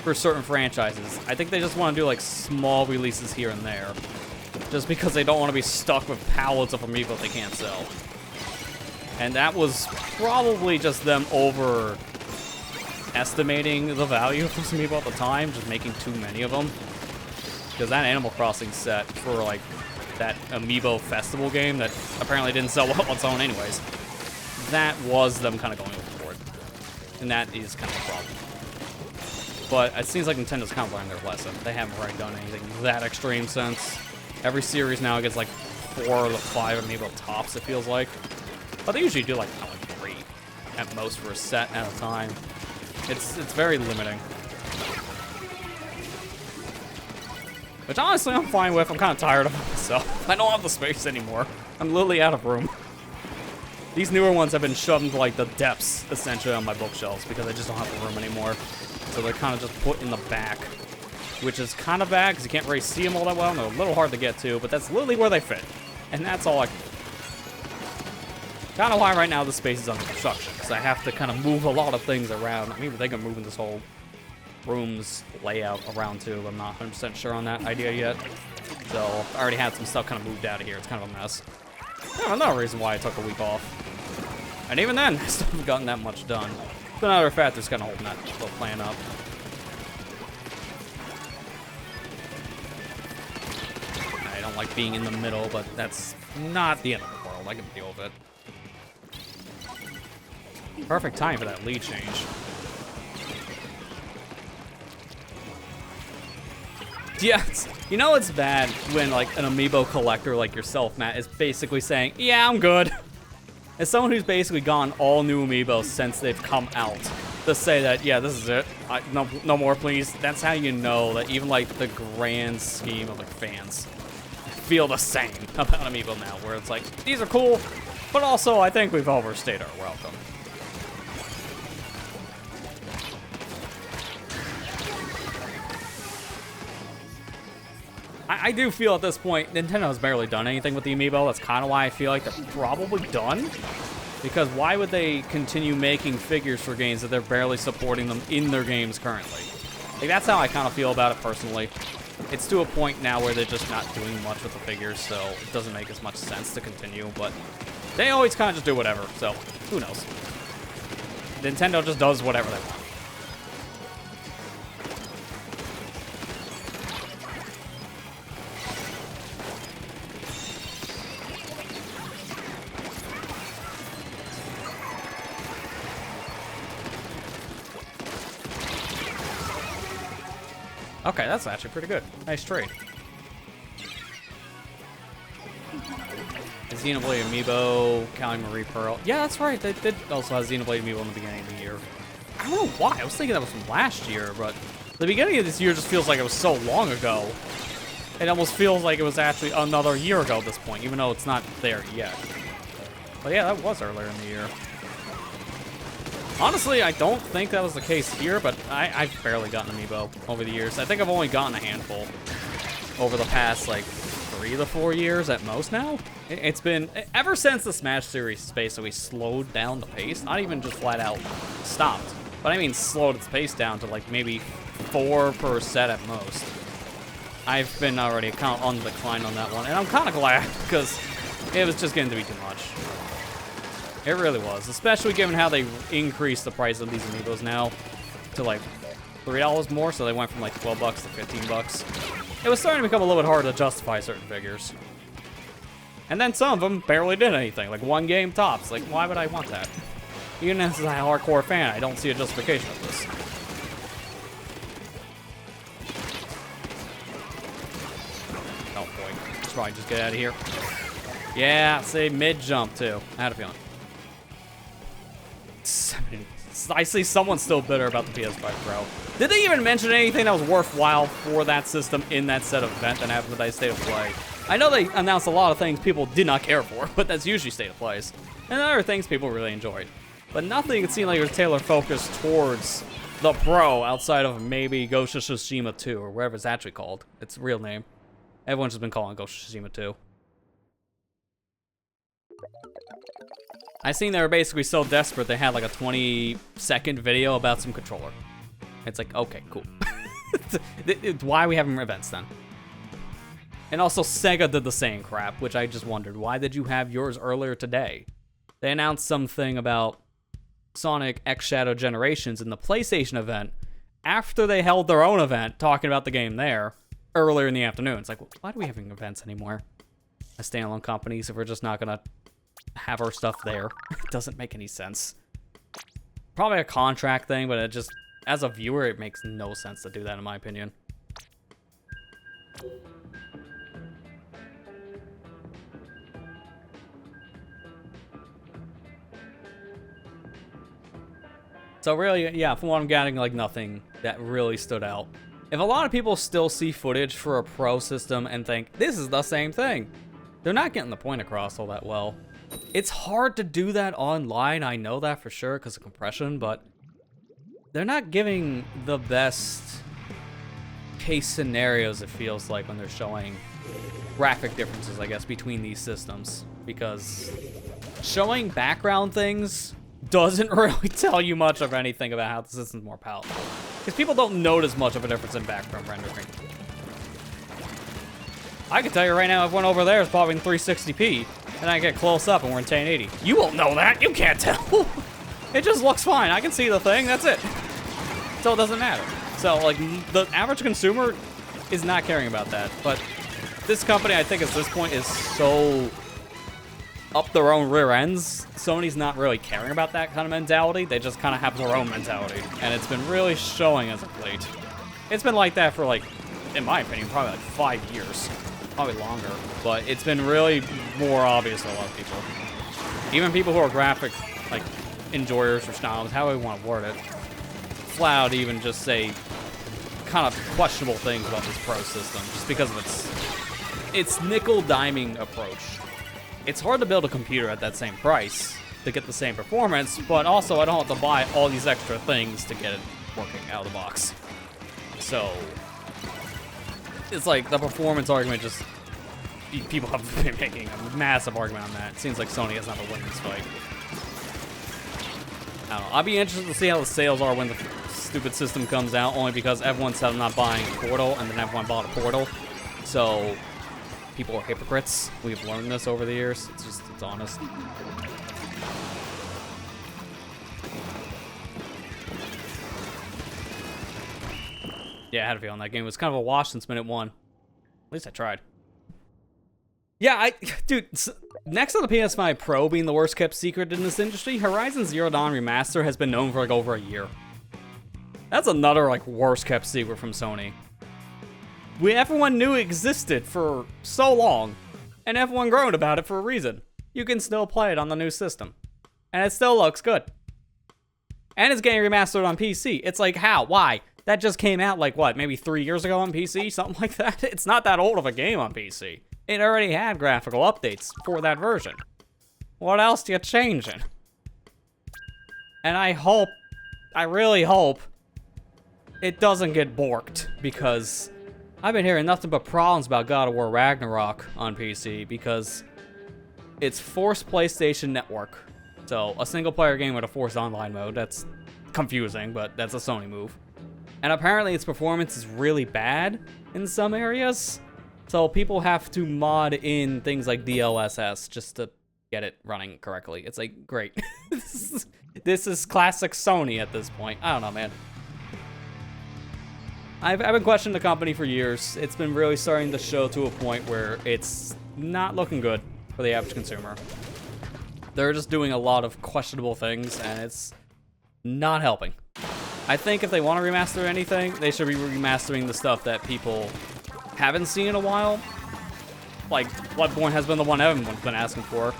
for certain franchises. I think they just want to do, like, small releases here and there. Just because they don't want to be stuck with pallets of amiibo they can't sell. And that was probably just them overestimating the value of this amiibo at the time, just making too many of them. Because that Animal Crossing set for, like, that amiibo festival game that apparently didn't sell well on its own anyways, that was them kind of going overboard. And that is kind of a problem. But it seems like Nintendo's kind of learned their lesson. They haven't really done anything that extreme since. Every series now gets like 4 or 5 amiibo tops, it feels like. But they usually do like 3 at most for a set at a time. It's very limiting. Which honestly I'm fine with. I'm kind of tired of it myself. I don't have the space anymore. I'm literally out of room. These newer ones have been shoved into like the depths, essentially, on my bookshelves because I just don't have the room anymore. So they're kind of just put in the back, which is kind of bad because you can't really see them all that well and they're a little hard to get to, but that's literally where they fit. And that's all I can do. Kind of why right now the space is under construction, because I have to kind of move a lot of things around. I mean, I think I'm moving this whole room's layout around too. I'm not 100% sure on that idea yet. So I already had some stuff kind of moved out of here. It's kind of a mess. Another reason why I took a week off. And even then, I still haven't gotten that much done. So another factor's kind of holding that little plan up. I don't like being in the middle, but that's not the end of the world. I can deal with it. Perfect time for that lead change. Yeah, you know it's bad when like an amiibo collector like yourself, Matt, is basically saying, yeah, I'm good. As someone who's basically gone all new amiibos since they've come out, to say that, yeah, this is it, no more please, that's how you know that even like the grand scheme of like fans feel the same about amiibo now, where it's like, these are cool, but also I think we've overstayed our welcome. I do feel at this point, Nintendo's barely done anything with the amiibo. That's kind of why I feel like they're probably done. Because why would they continue making figures for games that they're barely supporting them in their games currently? Like, that's how I kind of feel about it personally. It's to a point now where they're just not doing much with the figures, so it doesn't make as much sense to continue. But they always kind of just do whatever, so who knows? Nintendo just does whatever they want. Okay, that's actually pretty good. Nice trade. The Xenoblade Amiibo, Callie Marie Pearl. Yeah, that's right. They did also have Xenoblade Amiibo in the beginning of the year. I don't know why. I was thinking that was from last year, but the beginning of this year just feels like it was so long ago. It almost feels like it was actually another year ago at this point, even though it's not there yet. But yeah, that was earlier in the year. Honestly, I don't think that was the case here, but I've barely gotten Amiibo over the years. I think I've only gotten a handful over the past, like, 3 to 4 years at most now. It's been, ever since the Smash series basically slowed down the pace, not even just flat out stopped, but I mean slowed its pace down to, like, maybe 4 per set at most. I've been already kind of on the decline on that one, and I'm kind of glad, because it was just getting to be too much. It really was, especially given how they increased the price of these amiibos now to like $3 more, so they went from like 12 bucks to 15 bucks. It was starting to become a little bit hard to justify certain figures. And then some of them barely did anything, like one game tops. Like, why would I want that? Even as a hardcore fan, I don't see a justification of this. Oh boy, should probably just get out of here. Yeah, say mid jump too. I had a feeling. I see someone still bitter about the PS5 Pro. Did they even mention anything that was worthwhile for that system in that set of event that happened with that State of Play? I know they announced a lot of things people did not care for, but that's usually State of Plays. And other things people really enjoyed. But nothing it seemed like it was tailored focused towards the Pro outside of maybe Ghost of Tsushima 2, or whatever it's actually called. Its real name. Everyone's just been calling it Ghost of Tsushima 2. I seen they were basically so desperate they had like a 20-second video about some controller. It's like, okay, cool. Why are we having events then? And also Sega did the same crap, which I just wondered, why did you have yours earlier today? They announced something about Sonic X Shadow Generations in the PlayStation event after they held their own event talking about the game there earlier in the afternoon. It's like, why are we having events anymore as standalone companies if we're just not gonna have our stuff there? It doesn't make any sense. Probably a contract thing, but it just, as a viewer, it makes no sense to do that in my opinion. So really, yeah, from what I'm getting, like nothing that really stood out. If a lot of people still see footage for a Pro system and think, this is the same thing, they're not getting the point across all that well. It's hard to do that online, I know that for sure because of compression, but they're not giving the best case scenarios, it feels like, when they're showing graphic differences, I guess, between these systems. Because showing background things doesn't really tell you much of anything about how the system's more powerful. Because people don't notice much of a difference in background rendering. I can tell you right now, everyone over there is probably in 360p, and I get close up and we're in 1080. You won't know that, you can't tell. It just looks fine. I can see the thing. That's it. So it doesn't matter. So, like, the average consumer is not caring about that. But this company, I think, at this point, is so up their own rear ends. Sony's not really caring about that kind of mentality. They just kind of have their own mentality. And it's been really showing as of late. It's been like that for, like, in my opinion, probably like 5 years. Probably longer. But it's been really more obvious to a lot of people. Even people who are graphic, like, enjoyers or snobs, however you want to word it, flat out even just say kind of questionable things about this Pro system, just because of its nickel-diming approach. It's hard to build a computer at that same price to get the same performance, but also I don't have to buy all these extra things to get it working out of the box. So, it's like the performance argument just... People have been making a massive argument on that. It seems like Sony has not been winning this fight. I don't know. I'll be interested to see how the sales are when the stupid system comes out, only because everyone said I'm not buying Portal, and then everyone bought a Portal. So, people are hypocrites. We've learned this over the years. It's honest. Yeah, I had a feeling that game was kind of a wash since minute 1. At least I tried. Yeah, dude, next to the PS5 Pro being the worst kept secret in this industry, Horizon Zero Dawn Remaster has been known for like over a year. That's another like worst kept secret from Sony. Everyone knew it existed for so long, and everyone groaned about it for a reason. You can still play it on the new system, and it still looks good. And it's getting remastered on PC. It's like, how? Why? That just came out like, what, maybe 3 years ago on PC? Something like that? It's not that old of a game on PC. It already had graphical updates for that version. What else do you change it? And I really hope, it doesn't get borked, because I've been hearing nothing but problems about God of War Ragnarok on PC, because it's forced PlayStation Network. So, a single-player game with a forced online mode. That's confusing, but that's a Sony move. And apparently its performance is really bad in some areas. So people have to mod in things like DLSS just to get it running correctly. It's like, great. This is classic Sony at this point. I don't know, man. I've been questioning the company for years. It's been really starting to show to a point where it's not looking good for the average consumer. They're just doing a lot of questionable things, and it's not helping. I think if they want to remaster anything, they should be remastering the stuff that people haven't seen in a while. Like, Bloodborne has been the one everyone's been asking for.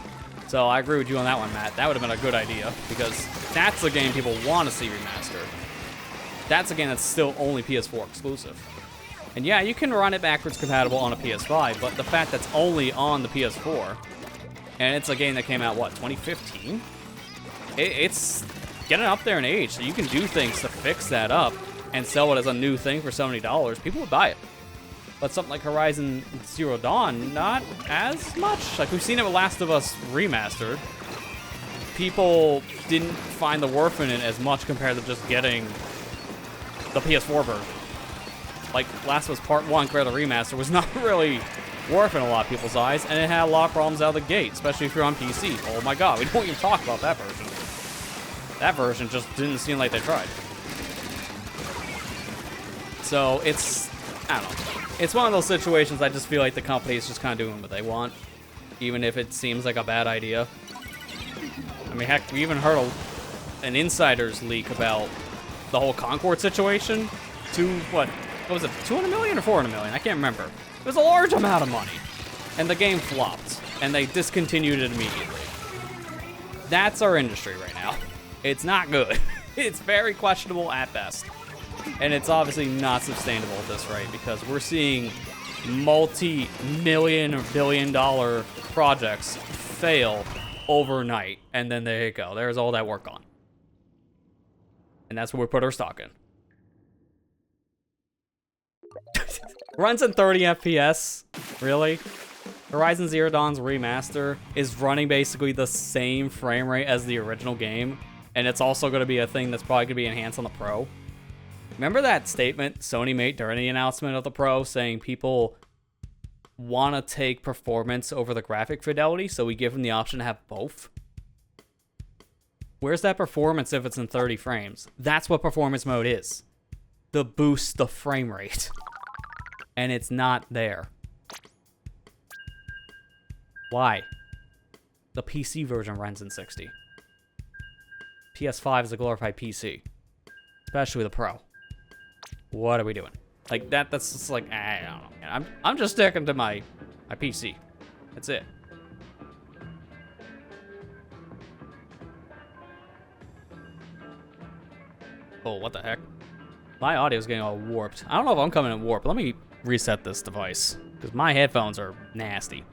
So I agree with you on that one, Matt. That would have been a good idea, because that's the game people want to see remastered. That's a game that's still only PS4 exclusive. And yeah, you can run it backwards compatible on a PS5, but the fact that's only on the PS4, and it's a game that came out, what, 2015? It's getting up there in age, so you can do things to fix that up and sell it as a new thing for $70. People would buy it. But something like Horizon Zero Dawn, not as much. Like, we've seen it with Last of Us Remastered. People didn't find the worth in it as much compared to just getting the PS4 version. Like, Last of Us Part 1 compared to Remaster was not really worth in a lot of people's eyes, and it had a lot of problems out of the gate, especially if you're on PC. Oh my god, we don't even talk about that version. That version just didn't seem like they tried. So, it's, I don't know. It's one of those situations I just feel like the company is just kind of doing what they want, even if it seems like a bad idea. I mean, heck, we even heard an insider's leak about the whole Concord situation. What was it, 200 million or 400 million? I can't remember. It was a large amount of money. And the game flopped, and they discontinued it immediately. That's our industry right now. It's not good. It's very questionable at best. And it's obviously not sustainable at this rate, because we're seeing multi-million or billion-dollar projects fail overnight. And then there you go. There's all that work gone. And that's where we put our stock in. Runs in 30 FPS? Really? Horizon Zero Dawn's remaster is running basically the same frame rate as the original game. And it's also going to be a thing that's probably going to be enhanced on the Pro. Remember that statement Sony made during the announcement of the Pro, saying people want to take performance over the graphic fidelity, so we give them the option to have both? Where's that performance if it's in 30 frames? That's what performance mode is. To boost the frame rate. And it's not there. Why? The PC version runs in 60. PS5 is a glorified PC. Especially the Pro. What are we doing? Like, that's just like, I don't know, man. I'm just sticking to my PC. That's it. Oh, what the heck? My audio's getting all warped. I don't know if I'm coming in warped. Let me reset this device. Because my headphones are nasty.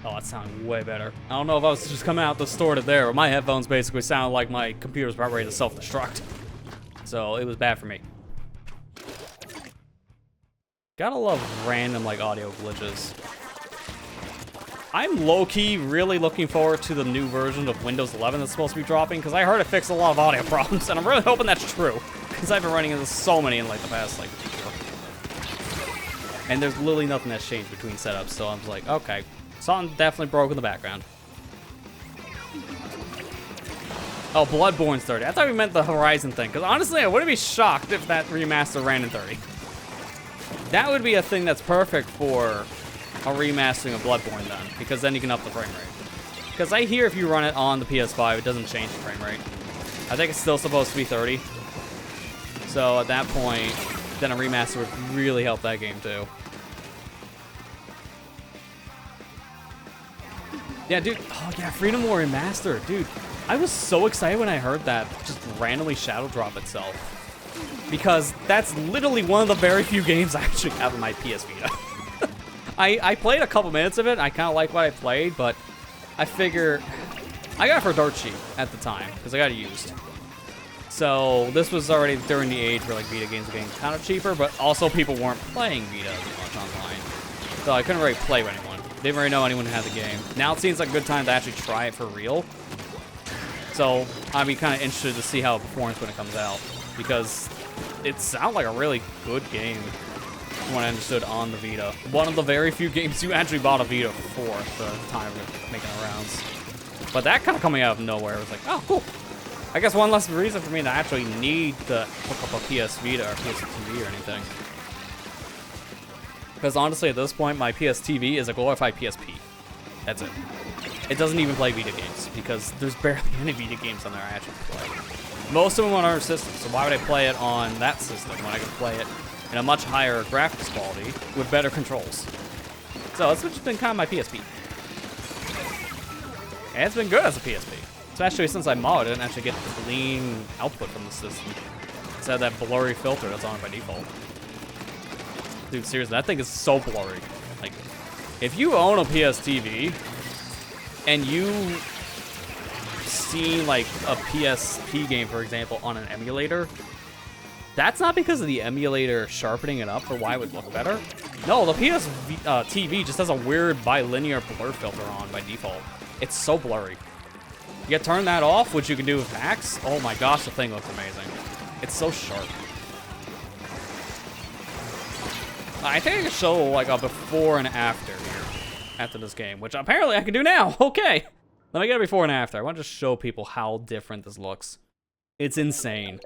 Oh, that sounded way better. I don't know if I was just coming out the store to there, but my headphones basically sounded like my computer's about ready to self-destruct. So it was bad for me. Gotta love random, like, audio glitches. I'm low-key really looking forward to the new version of Windows 11 that's supposed to be dropping, because I heard it fixed a lot of audio problems, and I'm really hoping that's true, because I've been running into so many in, like, the past, like, year. And there's literally nothing that's changed between setups, so I'm like, okay, something definitely broke in the background. Oh, Bloodborne's 30. I thought we meant the Horizon thing, because honestly, I wouldn't be shocked if that remaster ran in 30. That would be a thing that's perfect for a remastering of Bloodborne then, because then you can up the frame rate. Because I hear if you run it on the PS5, it doesn't change the frame rate. I think it's still supposed to be 30. So at that point, then a remaster would really help that game too. Yeah, dude. Oh yeah, Freedom War Remastered, dude. I was so excited when I heard that just randomly shadow drop itself. Because that's literally one of the very few games I actually have on my PS Vita. I played a couple minutes of it. I kind of like what I played, but I figure I got it for dirt cheap at the time because I got it used. So this was already during the age where like Vita games were getting kind of cheaper, but also people weren't playing Vita as much online. So I couldn't really play with anyone. Didn't really know anyone who had the game. Now it seems like a good time to actually try it for real. So I'd be kind of interested to see how it performs when it comes out, because it sounded like a really good game from what I understood on the Vita. One of the very few games you actually bought a Vita for at the time of making the rounds. But that kind of coming out of nowhere was like, oh, cool. I guess one less reason for me to actually need to hook up a PS Vita or PS TV or anything. Because honestly, at this point, my PS TV is a glorified PSP. That's it. It doesn't even play Vita games, because there's barely any Vita games on there I actually play. Most of them on our system, so why would I play it on that system when I could play it in a much higher graphics quality with better controls? So that's what's been kind of my PSP. And it's been good as a PSP. Especially since I modded it and actually get clean output from the system. Instead of that blurry filter that's on it by default. Dude, seriously, that thing is so blurry. Like, if you own a PS TV and you see like a PSP game, for example, on an emulator, that's not because of the emulator sharpening it up for why it would look better. No, the PS TV just has a weird bilinear blur filter on by default. It's so blurry. You turn that off, which you can do with Max. Oh my gosh, the thing looks amazing. It's so sharp. I think I can show like a before and after here, after this game, which apparently I can do now. Okay, let me get a before and after. I want to just show people how different this looks. It's insane.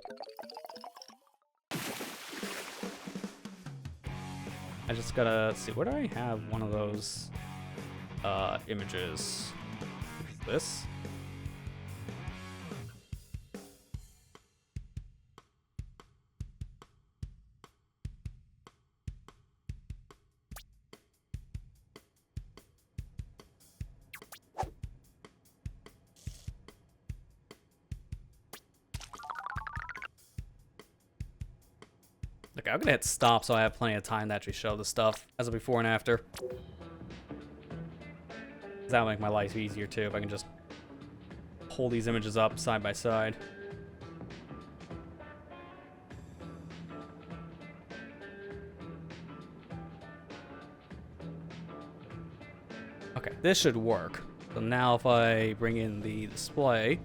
I just gotta see, where do I have one of those images? This? Okay, I'm gonna hit stop so I have plenty of time to actually show the stuff as a before and after. That'll make my life easier too if I can just pull these images up side by side. Okay, this should work. So now if I bring in the display.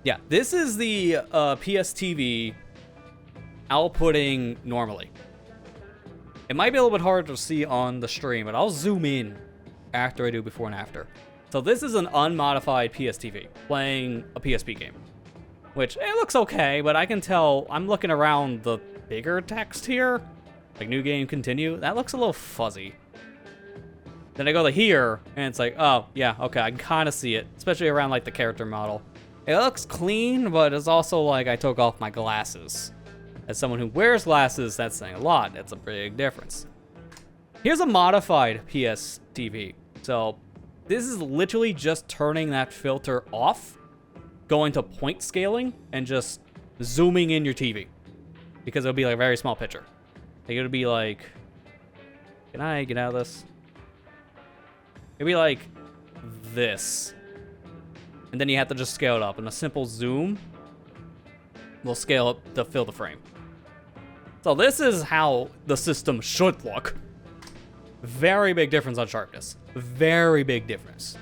Yeah, this is the PS TV outputting normally. It might be a little bit hard to see on the stream, but I'll zoom in after I do before and after. So this is an unmodified PSTV playing a PSP game, which it looks okay, but I can tell I'm looking around the bigger text here, like new game continue. That looks a little fuzzy. Then I go to here, and it's like, oh yeah, okay, I can kind of see it, especially around like the character model. It looks clean, but it's also like I took off my glasses. As someone who wears glasses, that's saying a lot. That's a big difference. Here's a modified PSTV. So this is literally just turning that filter off, going to point scaling, and just zooming in your TV. Because it'll be like a very small picture. Like it'll be like, can I get out of this? It'll be like this. And then you have to just scale it up. And a simple zoom will scale up to fill the frame. So this is how the system should look. Very big difference on sharpness. Very big difference.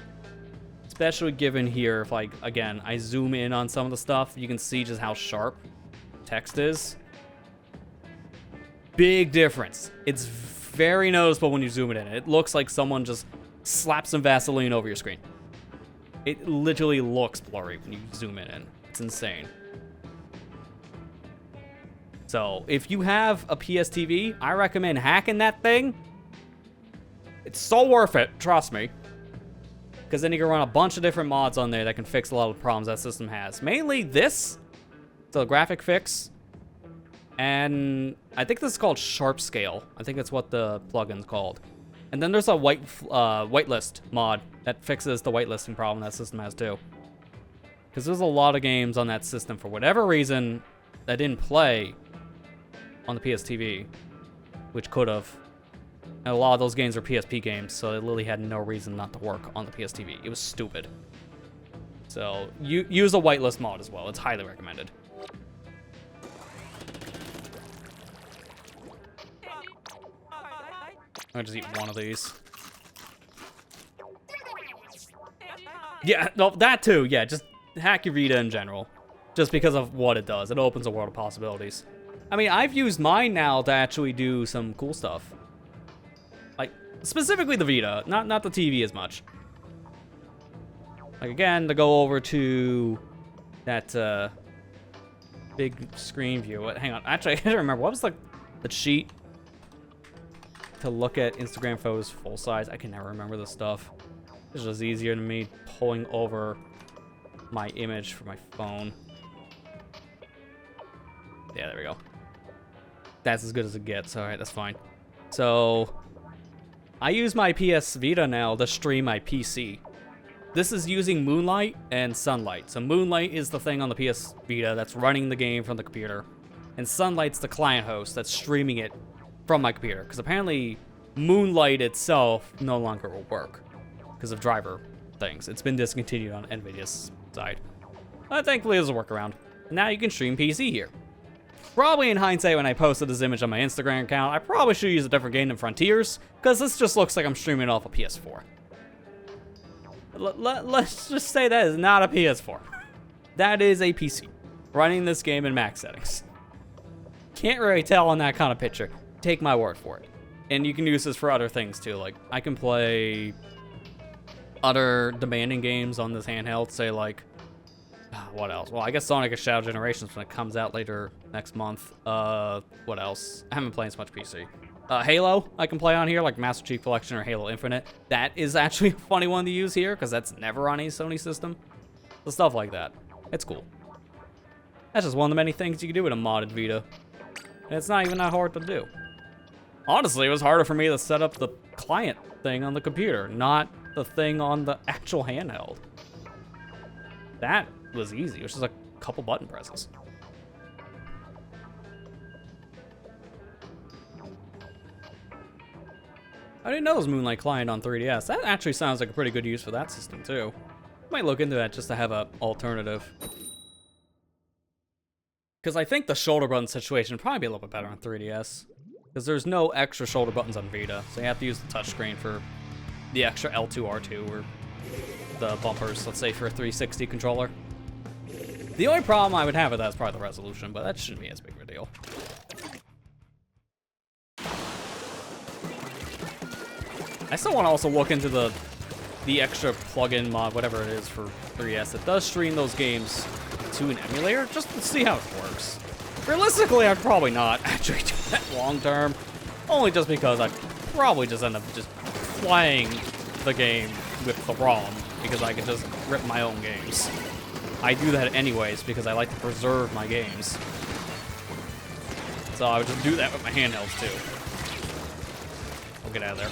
Especially given here, if like, again, I zoom in on some of the stuff, you can see just how sharp text is. Big difference. It's very noticeable when you zoom it in. It looks like someone just slapped some Vaseline over your screen. It literally looks blurry when you zoom it in. It's insane. So, if you have a PSTV, I recommend hacking that thing. It's so worth it, trust me. Because then you can run a bunch of different mods on there that can fix a lot of the problems that system has. Mainly this, the graphic fix. And I think this is called Sharp Scale. I think that's what the plugin's called. And then there's a whitelist mod that fixes the whitelisting problem that system has too. Because there's a lot of games on that system, for whatever reason, that didn't play on the PSTV, which could have. And a lot of those games were PSP games, so it literally had no reason not to work on the PSTV. It was stupid. So use a whitelist mod as well. It's highly recommended. I'll just eat one of these. Yeah, no, that too. Yeah, just hack your Vita in general. Just because of what it does. It opens a world of possibilities. I mean, I've used mine now to actually do some cool stuff. Like, specifically the Vita, not the TV as much. Like, again, to go over to that big screen view. Hang on, actually, I can't remember. What was the cheat to look at Instagram photos full size? I can never remember this stuff. It's just easier than me pulling over my image from my phone. Yeah, there we go. That's as good as it gets. All right, that's fine. So I use my PS Vita now to stream my PC. This is using Moonlight and Sunlight. So Moonlight is the thing on the PS Vita that's running the game from the computer. And Sunlight's the client host that's streaming it from my computer. Because apparently Moonlight itself no longer will work because of driver things. It's been discontinued on NVIDIA's side. But thankfully there's a workaround. Now you can stream PC here. Probably in hindsight, when I posted this image on my Instagram account, I probably should use a different game than Frontiers, because this just looks like I'm streaming off a PS4. Let's just say that is not a PS4. That is a PC, running this game in max settings. Can't really tell on that kind of picture. Take my word for it. And you can use this for other things too, like I can play other demanding games on this handheld, say like, what else? Well, I guess Sonic Shadow Generations when it comes out later next month. What else? I haven't played as much PC. Halo, I can play on here, like Master Chief Collection or Halo Infinite. That is actually a funny one to use here, because that's never on a Sony system. So stuff like that. It's cool. That's just one of the many things you can do with a modded Vita. And it's not even that hard to do. Honestly, it was harder for me to set up the client thing on the computer, not the thing on the actual handheld. That was easy. It was just a couple button presses. I didn't know it was Moonlight Client on 3DS. That actually sounds like a pretty good use for that system too. Might look into that just to have an alternative. Because I think the shoulder button situation would probably be a little bit better on 3DS. Because there's no extra shoulder buttons on Vita, so you have to use the touchscreen for the extra L2, R2, or the bumpers, let's say, for a 360 controller. The only problem I would have with that is probably the resolution, but that shouldn't be as big of a deal. I still want to also look into the extra plugin mod, whatever it is, for 3DS that does stream those games to an emulator, just to see how it works. Realistically, I'd probably not actually do that long term, only just because I'd probably just end up just playing the game with the ROM, because I could just rip my own games. I do that anyways because I like to preserve my games. So I would just do that with my handhelds too. I'll get out of there.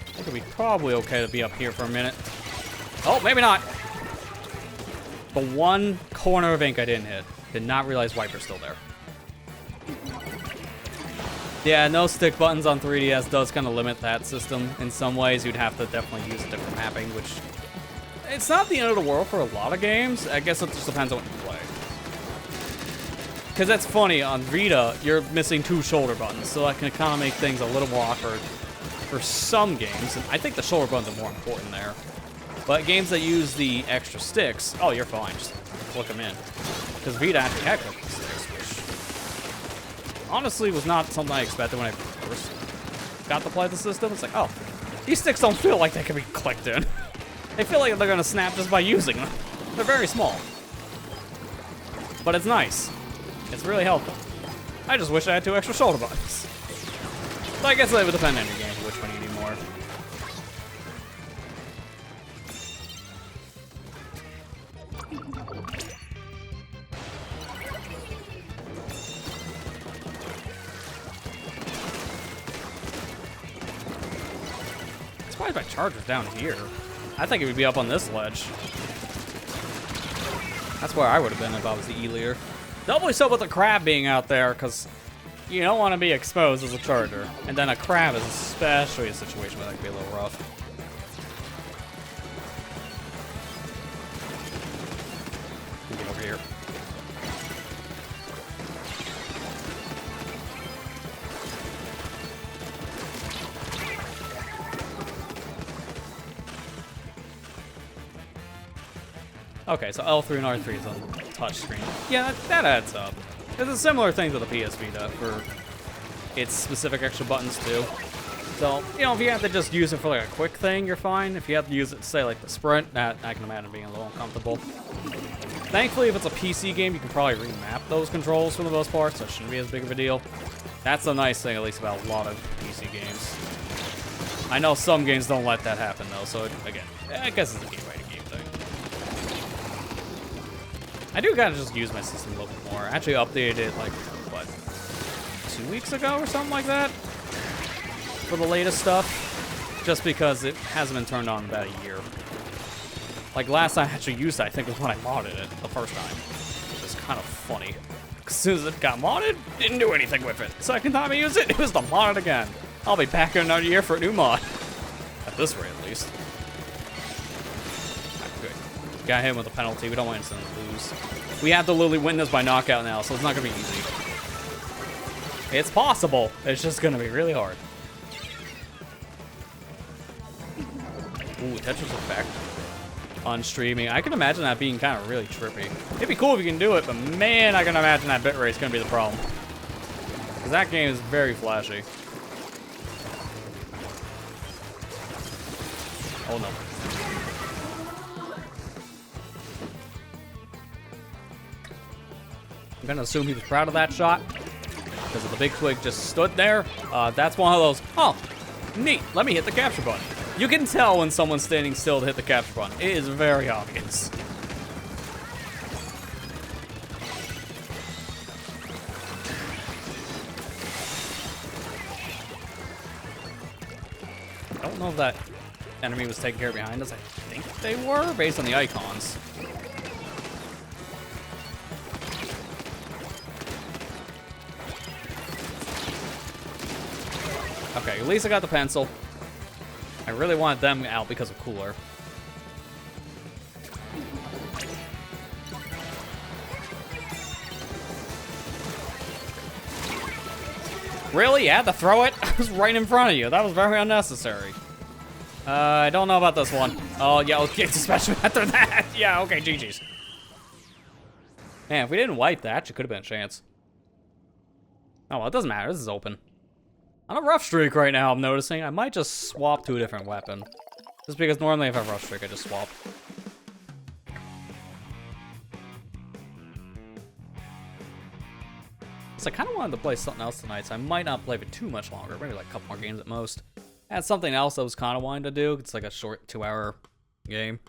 I think it'd be probably okay to be up here for a minute. Oh, maybe not. The one corner of ink I didn't hit. Did not realize Wiper's still there. Yeah, no stick buttons on 3DS does kind of limit that system. In some ways, you'd have to definitely use a different mapping, which... It's not the end of the world for a lot of games. I guess it just depends on what you play. Because that's funny, on Vita, you're missing 2 shoulder buttons, so that can kind of make things a little more awkward for some games. And I think the shoulder buttons are more important there. But games that use the extra sticks, oh, you're fine. Just click them in. Because Vita actually had clicking sticks, which honestly was not something I expected when I first got to play the system. It's like, oh, these sticks don't feel like they can be clicked in. They feel like they're going to snap just by using them. They're very small. But it's nice. It's really helpful. I just wish I had 2 extra shoulder buttons. But I guess it would depend on your game which one you need more. Why is my charger's down here? I think it would be up on this ledge. That's where I would have been if I was the E-leader. Doubly so with the crab being out there, because you don't want to be exposed as a charger. And then a crab is especially a situation where that could be a little rough. Get over here. Okay, so L3 and R3 is on touchscreen. Yeah, that adds up. It's a similar thing to the PS Vita for its specific extra buttons too. So, you know, if you have to just use it for like a quick thing, you're fine. If you have to use it, say like the sprint, that I can imagine being a little uncomfortable. Thankfully, if it's a PC game, you can probably remap those controls for the most part, so it shouldn't be as big of a deal. That's the nice thing, at least about a lot of PC games. I know some games don't let that happen though, so again, I guess it's a game by game thing. I do kind of just use my system a little bit more. I actually updated it like, what, 2 weeks ago or something like that? For the latest stuff. Just because it hasn't been turned on in about a year. Like last time I actually used it, I think was when I modded it the first time. Which is kind of funny. As soon as it got modded, didn't do anything with it. Second time I used it, it was to mod it again. I'll be back in another year for a new mod. At this rate, at least. Good. Got hit with a penalty. We don't want to lose. We have to literally win this by knockout now, so it's not going to be easy. It's possible. It's just going to be really hard. Ooh, Tetris Effect on streaming. I can imagine that being kind of really trippy. It'd be cool if you can do it, but man, I can imagine that bitrate is going to be the problem. Because that game is very flashy. Oh no. I'm going to assume he was proud of that shot. Because the big twig just stood there. That's one of those, oh, neat, let me hit the capture button. You can tell when someone's standing still to hit the capture button. It is very obvious. I don't know if that enemy was taking care of behind us. I think they were, based on the icons. Okay, at least I got the pencil. I really wanted them out because of cooler. Really? You had to throw it? I was right in front of you. That was very unnecessary. I don't know about this one. Oh, yeah, okay, especially after that. Yeah, okay, GG's. Man, if we didn't wipe that, it could have been a chance. Oh, well, it doesn't matter. This is open. On a rough streak right now, I'm noticing. I might just swap to a different weapon. Just because normally if I have a rough streak, I just swap. So I kind of wanted to play something else tonight, so I might not play for too much longer. Maybe like a couple more games at most. I had something else I was kind of wanting to do. It's like a short 2-hour game.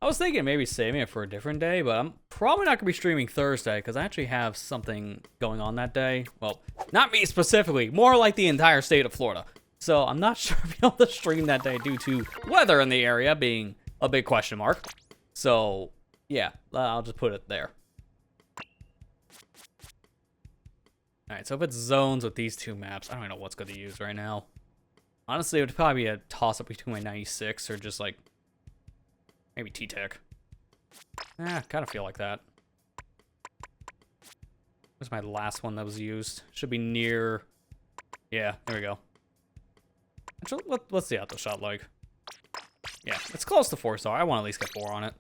I was thinking maybe saving it for a different day, but I'm probably not going to be streaming Thursday because I actually have something going on that day. Well, not me specifically, more like the entire state of Florida. So I'm not sure if I'll be able to stream that day due to weather in the area being a big question mark. So, yeah, I'll just put it there. Alright, so if it's zones with these two maps, I don't know what's good to use right now. Honestly, it would probably be a toss-up between my 96 or just like maybe T-Tech. Kind of feel like that. Where's my last one that was used? Should be near... Yeah, there we go. Actually, let's see how the shot like. Yeah, it's close to 4-star. I want to at least get 4 on it.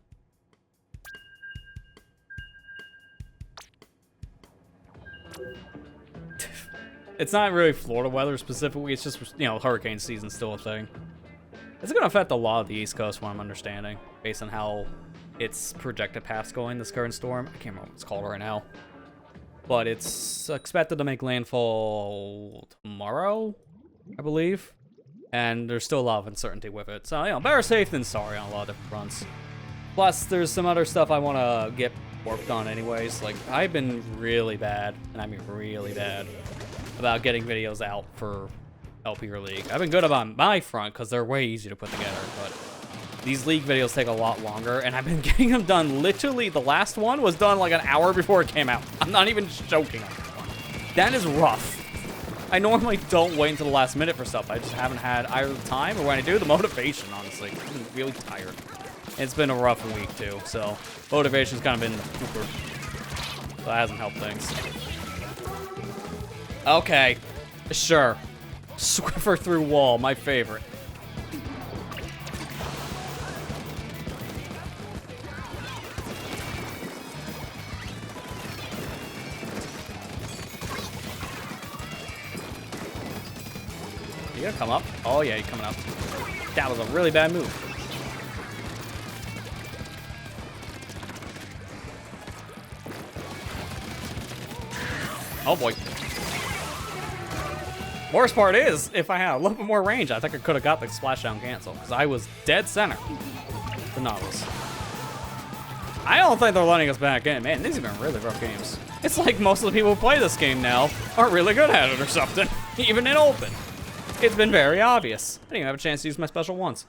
It's not really Florida weather specifically. It's just, you know, hurricane season's still a thing. It's going to affect a lot of the East Coast, what I'm understanding, based on how its projected path's going, this current storm. I can't remember what it's called right now. But it's expected to make landfall tomorrow, I believe. And there's still a lot of uncertainty with it. So, you know, better safe than sorry on a lot of different fronts. Plus, there's some other stuff I want to get worked on anyways. Like, I've been really bad, and I mean really bad, about getting videos out for LPR League. I've been good about my front because they're way easy to put together, but these League videos take a lot longer, and I've been getting them done literally, the last one was done like an hour before it came out. I'm not even joking on this one. That is rough. I normally don't wait until the last minute for stuff. I just haven't had either the time or when I do, the motivation, honestly. I've been really tired. It's been a rough week, too, so motivation's kind of been the pooper. So that hasn't helped things. Okay, sure. Swiffer through wall, my favorite. You gonna come up? Oh yeah, you're coming up. That was a really bad move. Oh boy. Worst part is, if I had a little bit more range, I think I could have got the splashdown cancel, because I was dead center. The Nautilus. I don't think they're letting us back in. Man, these have been really rough games. It's like most of the people who play this game now aren't really good at it or something, even in open. It's been very obvious. I didn't even have a chance to use my special once.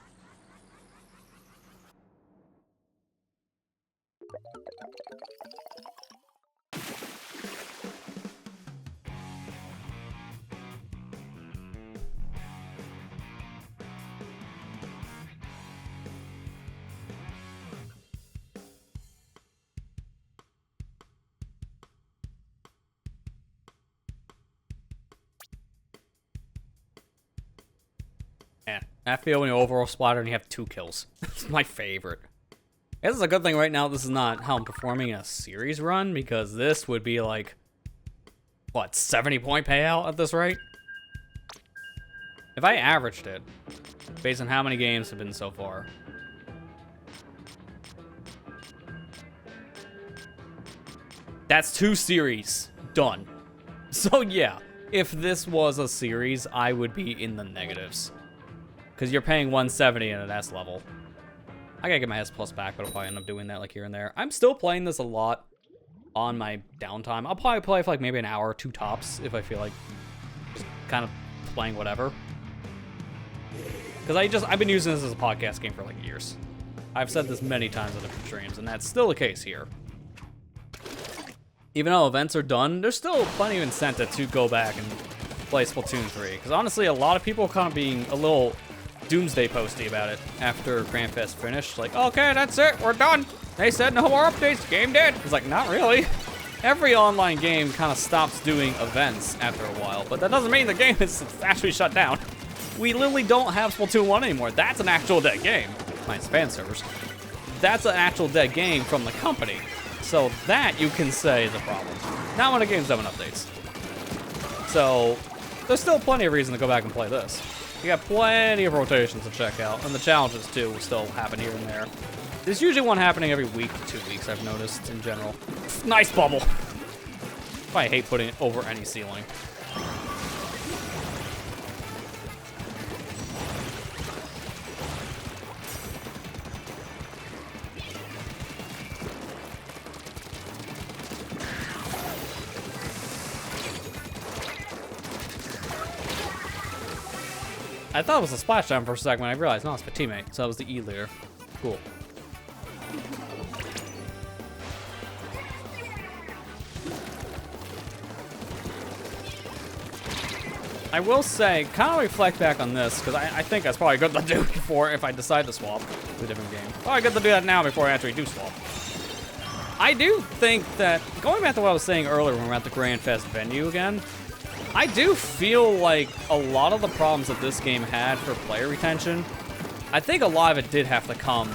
Yeah, I feel when you overall splatter and you have 2 kills. It's my favorite. This is a good thing right now this is not how I'm performing in a series run, because this would be like, what, 70-point payout at this rate? If I averaged it, based on how many games have been so far. That's 2 series done. So yeah, if this was a series, I would be in the negatives. Because you're paying 170 in an S level. I gotta get my S plus back, but I'll probably end up doing that like here and there. I'm still playing this a lot on my downtime. I'll probably play for like maybe an hour or 2 tops if I feel like just kind of playing whatever. Because I've been using this as a podcast game for like years. I've said this many times on different streams, and that's still the case here. Even though events are done, there's still plenty of incentive to go back and play Splatoon 3. Because honestly, a lot of people are kind of being a little doomsday posty about it after Grand Fest finished. Like, okay, that's it, we're done. They said no more updates, game dead. It's like, not really. Every online game kind of stops doing events after a while, but that doesn't mean the game is actually shut down. We literally don't have Splatoon 1 anymore. That's an actual dead game. Minus fan servers. That's an actual dead game from the company. So that you can say is a problem. Not when a game's having updates. So there's still plenty of reason to go back and play this. You got plenty of rotations to check out, and the challenges too will still happen here and there. There's usually one happening every week to 2 weeks, I've noticed in general. Nice bubble. I hate putting it over any ceiling. I thought it was a splash down for a second when I realized, no, it's my teammate. So that was the E leader. Cool. I will say, kind of reflect back on this, because I think that's probably good to do before if I decide to swap to a different game. Probably good to do that now before I actually do swap. I do think that, going back to what I was saying earlier when we were at the Grand Fest venue again, I do feel like a lot of the problems that this game had for player retention, I think a lot of it did have to come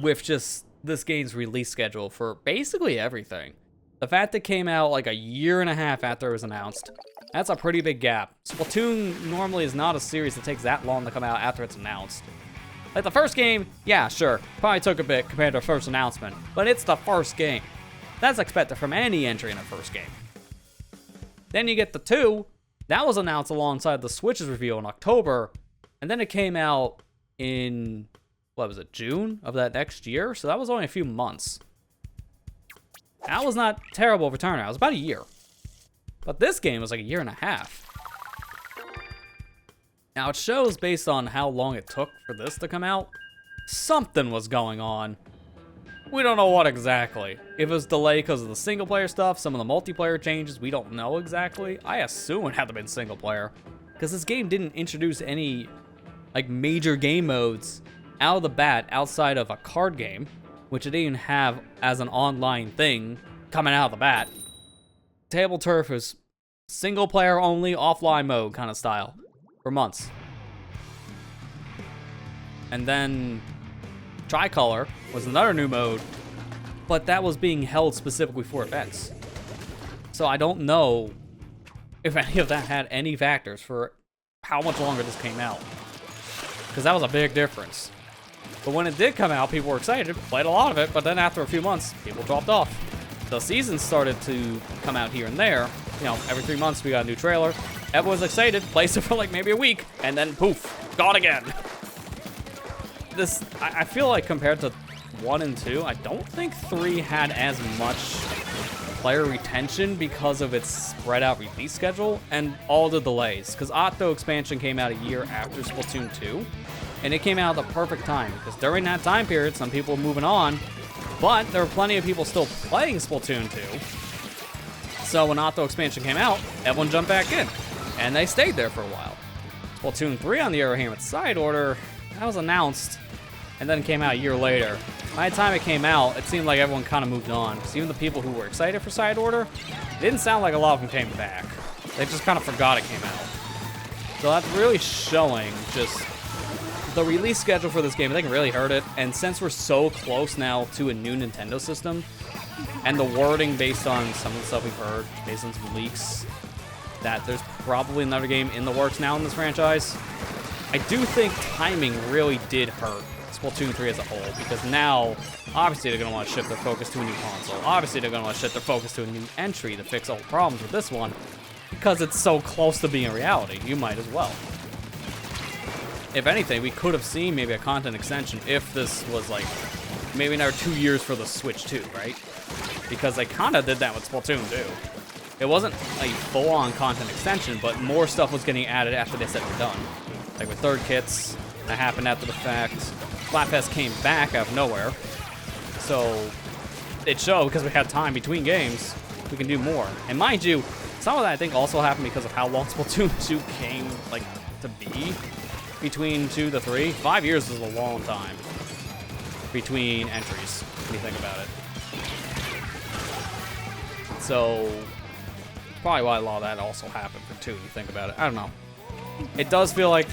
with just this game's release schedule for basically everything. The fact that it came out like a year and a half after it was announced, that's a pretty big gap. Splatoon normally is not a series that takes that long to come out after it's announced. Like the first game, yeah, sure, probably took a bit compared to the first announcement, but it's the first game. That's expected from any entry in a first game. Then you get the 2, that was announced alongside the Switch's reveal in October, and then it came out in, what was it, June of that next year? So that was only a few months. That was not terrible of a turnaround, it was about a year. But this game was like a year and a half. Now it shows based on how long it took for this to come out, something was going on. We don't know what exactly. If it was delayed because of the single player stuff, some of the multiplayer changes, we don't know exactly. I assume it had to have been single player, because this game didn't introduce any like major game modes out of the bat outside of a card game, which it didn't even have as an online thing coming out of the bat. Table Turf is single player only, offline mode kind of style for months. And then Tricolor was another new mode, but that was being held specifically for events. So I don't know if any of that had any factors for how much longer this came out, because that was a big difference. But when it did come out, people were excited, played a lot of it, but then after a few months, people dropped off. The seasons started to come out here and there. You know, every 3 months we got a new trailer. Everyone's excited, plays it for like maybe a week, and then poof, gone again. This, I feel like compared to 1 and 2, I don't think 3 had as much player retention because of its spread out release schedule and all the delays. Because O.R.C.A expansion came out a year after Splatoon 2, and it came out at the perfect time because during that time period, some people were moving on, but there were plenty of people still playing Splatoon 2. So when O.R.C.A expansion came out, everyone jumped back in, and they stayed there for a while. Splatoon 3, on the other hand, with Side Order, that was announced and then came out a year later. By the time it came out, it seemed like everyone kind of moved on. Because even the people who were excited for Side Order, it didn't sound like a lot of them came back. They just kind of forgot it came out. So that's really showing just the release schedule for this game. I think it really hurt it. And since we're so close now to a new Nintendo system, and the wording based on some of the stuff we've heard, based on some leaks, that there's probably another game in the works now in this franchise, I do think timing really did hurt Splatoon 3 as a whole, because now, obviously they're going to want to shift their focus to a new console. Obviously they're going to want to shift their focus to a new entry to fix all the problems with this one, because it's so close to being a reality. You might as well. If anything, we could have seen maybe a content extension if this was like, maybe another 2 years for the Switch 2, right? Because they kind of did that with Splatoon 2. It wasn't a full-on content extension, but more stuff was getting added after they said we're done. Like with third kits, that happened after the fact. Splatfest came back out of nowhere. So it showed because we had time between games, we can do more. And mind you, some of that I think also happened because of how long Splatoon 2 came like to be between 2 to 3. 5 years is a long time between entries, when you think about it. So probably why a lot of that also happened for 2, you think about it. I don't know. It does feel like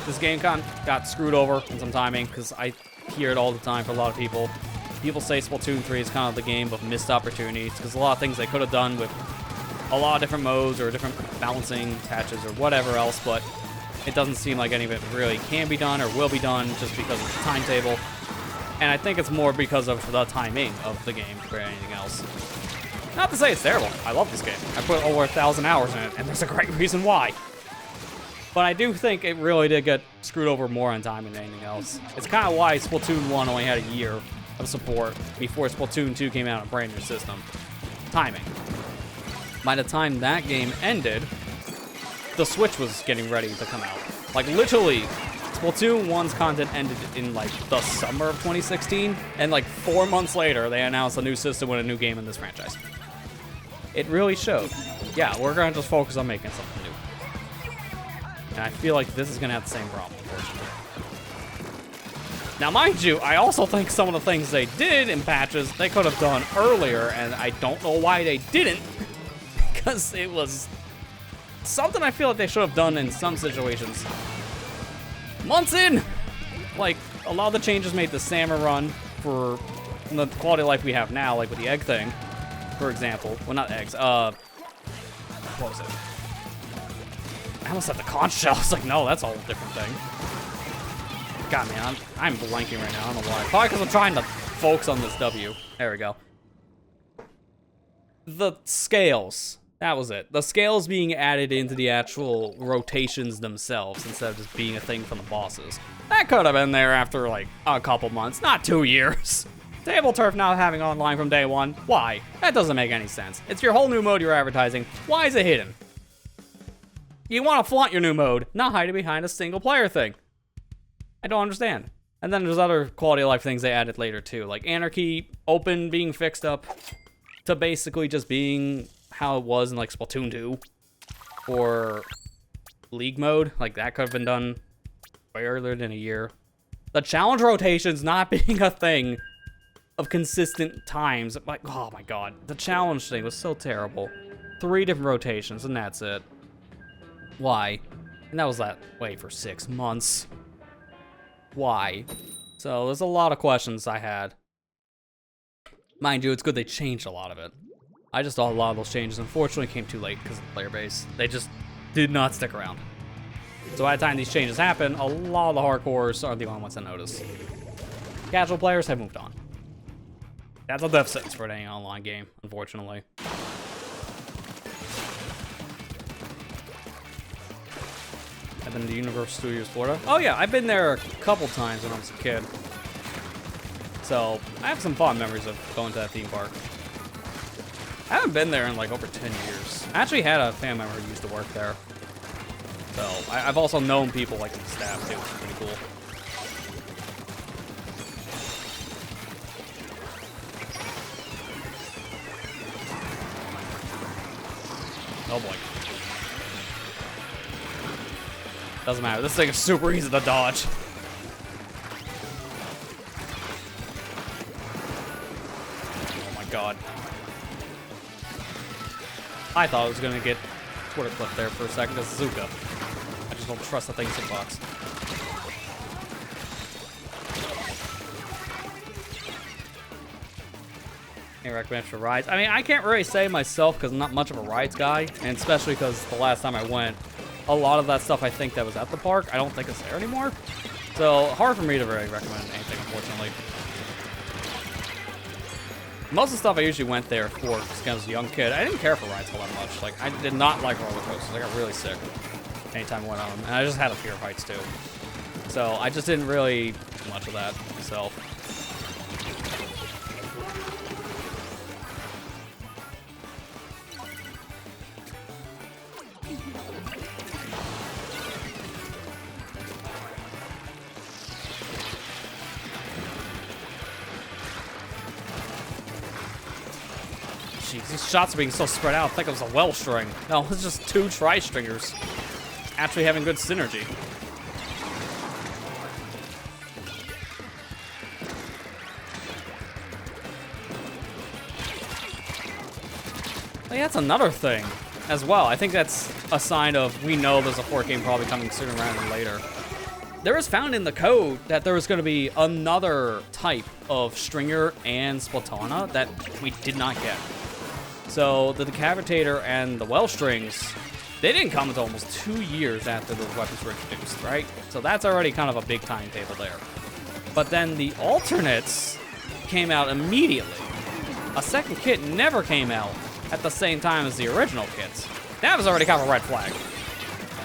this game got screwed over in some timing, because I hear it all the time for a lot of people. people say Splatoon 3 is kind of the game of missed opportunities, because a lot of things they could have done with a lot of different modes or different balancing patches or whatever else, but it doesn't seem like any of it really can be done or will be done just because of the timetable. And I think it's more because of the timing of the game for anything else. Not to say it's terrible. I love this game. I put over 1,000 hours in it, and there's a great reason why. But I do think it really did get screwed over more on time than anything else. It's kind of why Splatoon 1 only had a year of support before Splatoon 2 came out on a brand new system. Timing. By the time that game ended, the Switch was getting ready to come out. Like, literally, Splatoon 1's content ended in, like, the summer of 2016, and, like, 4 months later, they announced a new system with a new game in this franchise. It really showed. Yeah, we're gonna just focus on making something new. And I feel like this is gonna have the same problem, unfortunately. Now, mind you, I also think some of the things they did in patches, they could have done earlier, and I don't know why they didn't, because it was something I feel like they should have done in some situations. Months in! Like, a lot of the changes made the salmon run for the quality of life we have now, like with the egg thing, for example. Well, not eggs, what was it? I almost said the conch shell. I was like, no, that's a whole different thing. God, man, I'm blanking right now. I don't know why. Probably because I'm trying to focus on this W. There we go. The scales. That was it. The scales being added into the actual rotations themselves instead of just being a thing from the bosses. That could have been there after, like, a couple months, not 2 years. Table Turf not having online from day one. Why? That doesn't make any sense. It's your whole new mode you're advertising. Why is it hidden? You want to flaunt your new mode, not hide it behind a single player thing. I don't understand. And then there's other quality of life things they added later too, like Anarchy Open being fixed up to basically just being how it was in like Splatoon 2 or League mode. Like that could have been done way earlier than a year. The challenge rotations not being a thing of consistent times. Like, oh my god, the challenge thing was so terrible. 3 different rotations and that's it. Why? And that was that way for 6 months. Why? So there's a lot of questions I had. Mind you, it's good they changed a lot of it. I just thought a lot of those changes unfortunately came too late because of the player base. They just did not stick around. So by the time these changes happen, a lot of the hardcores are the only ones that notice. Casual players have moved on. That's a death sentence for any online game, unfortunately. I've been to Universal Studios Florida. Oh yeah, I've been there a couple times when I was a kid. So I have some fond memories of going to that theme park. I haven't been there in like over 10 years. I actually had a family member who used to work there. So I've also known people like the staff too, which is pretty cool. Oh boy. Doesn't matter. This thing is super easy to dodge. Oh my god. I thought I was gonna get Twitter clipped there for a second as Zuka. I just don't trust the thing's hitbox. Any recommend for rides? I mean, I can't really say myself because I'm not much of a rides guy, and especially because the last time I went, a lot of that stuff I think that was at the park, I don't think it's there anymore. So, hard for me to really recommend anything, unfortunately. Most of the stuff I usually went there for, because I was a young kid, I didn't care for rides all that much. Like, I did not like roller coasters. I got really sick anytime I went on them. And I just had a fear of heights, too. So, I just didn't really do much of that myself. Jeez, these shots are being so spread out. I think it was a well string. No, it's just 2 tri-stringers actually having good synergy. Well, yeah, that's another thing as well. I think that's a sign of we know there's a 4th game probably coming sooner rather than later. there was found in the code that there was going to be another type of stringer and Splatana that we did not get. So the decapitator and the well strings, they didn't come until almost 2 years after those weapons were introduced, right? So that's already kind of a big timetable there. But then the alternates came out immediately. A second kit never came out at the same time as the original kits. That was already kind of a red flag.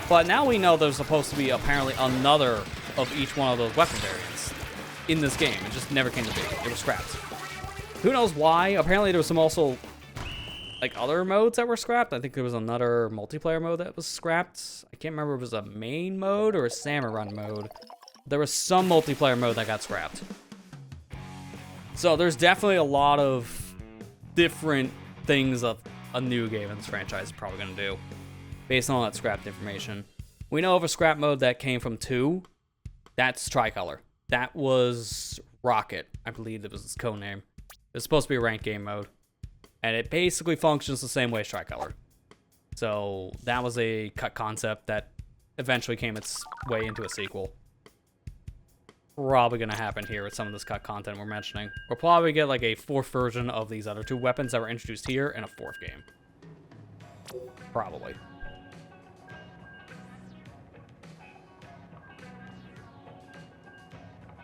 But now we know there's supposed to be apparently another of each one of those weapon variants in this game. It just never came to be. It was scrapped. Who knows why? Apparently there was some also like other modes that were scrapped. I think there was another multiplayer mode that was scrapped. I can't remember if it was a main mode or a salmon run mode. There was some multiplayer mode that got scrapped. So there's definitely a lot of different things of a new game in this franchise is probably going to do based on all that scrapped information. We know of a scrap mode that came from 2. That's Tricolor. That was Rocket. I believe that was its code name. It's supposed to be a ranked game mode. And it basically functions the same way as Tricolor. So that was a cut concept that eventually came its way into a sequel. Probably going to happen here with some of this cut content we're mentioning. We'll probably get like a 4th version of these other 2 weapons that were introduced here in a 4th game. Probably.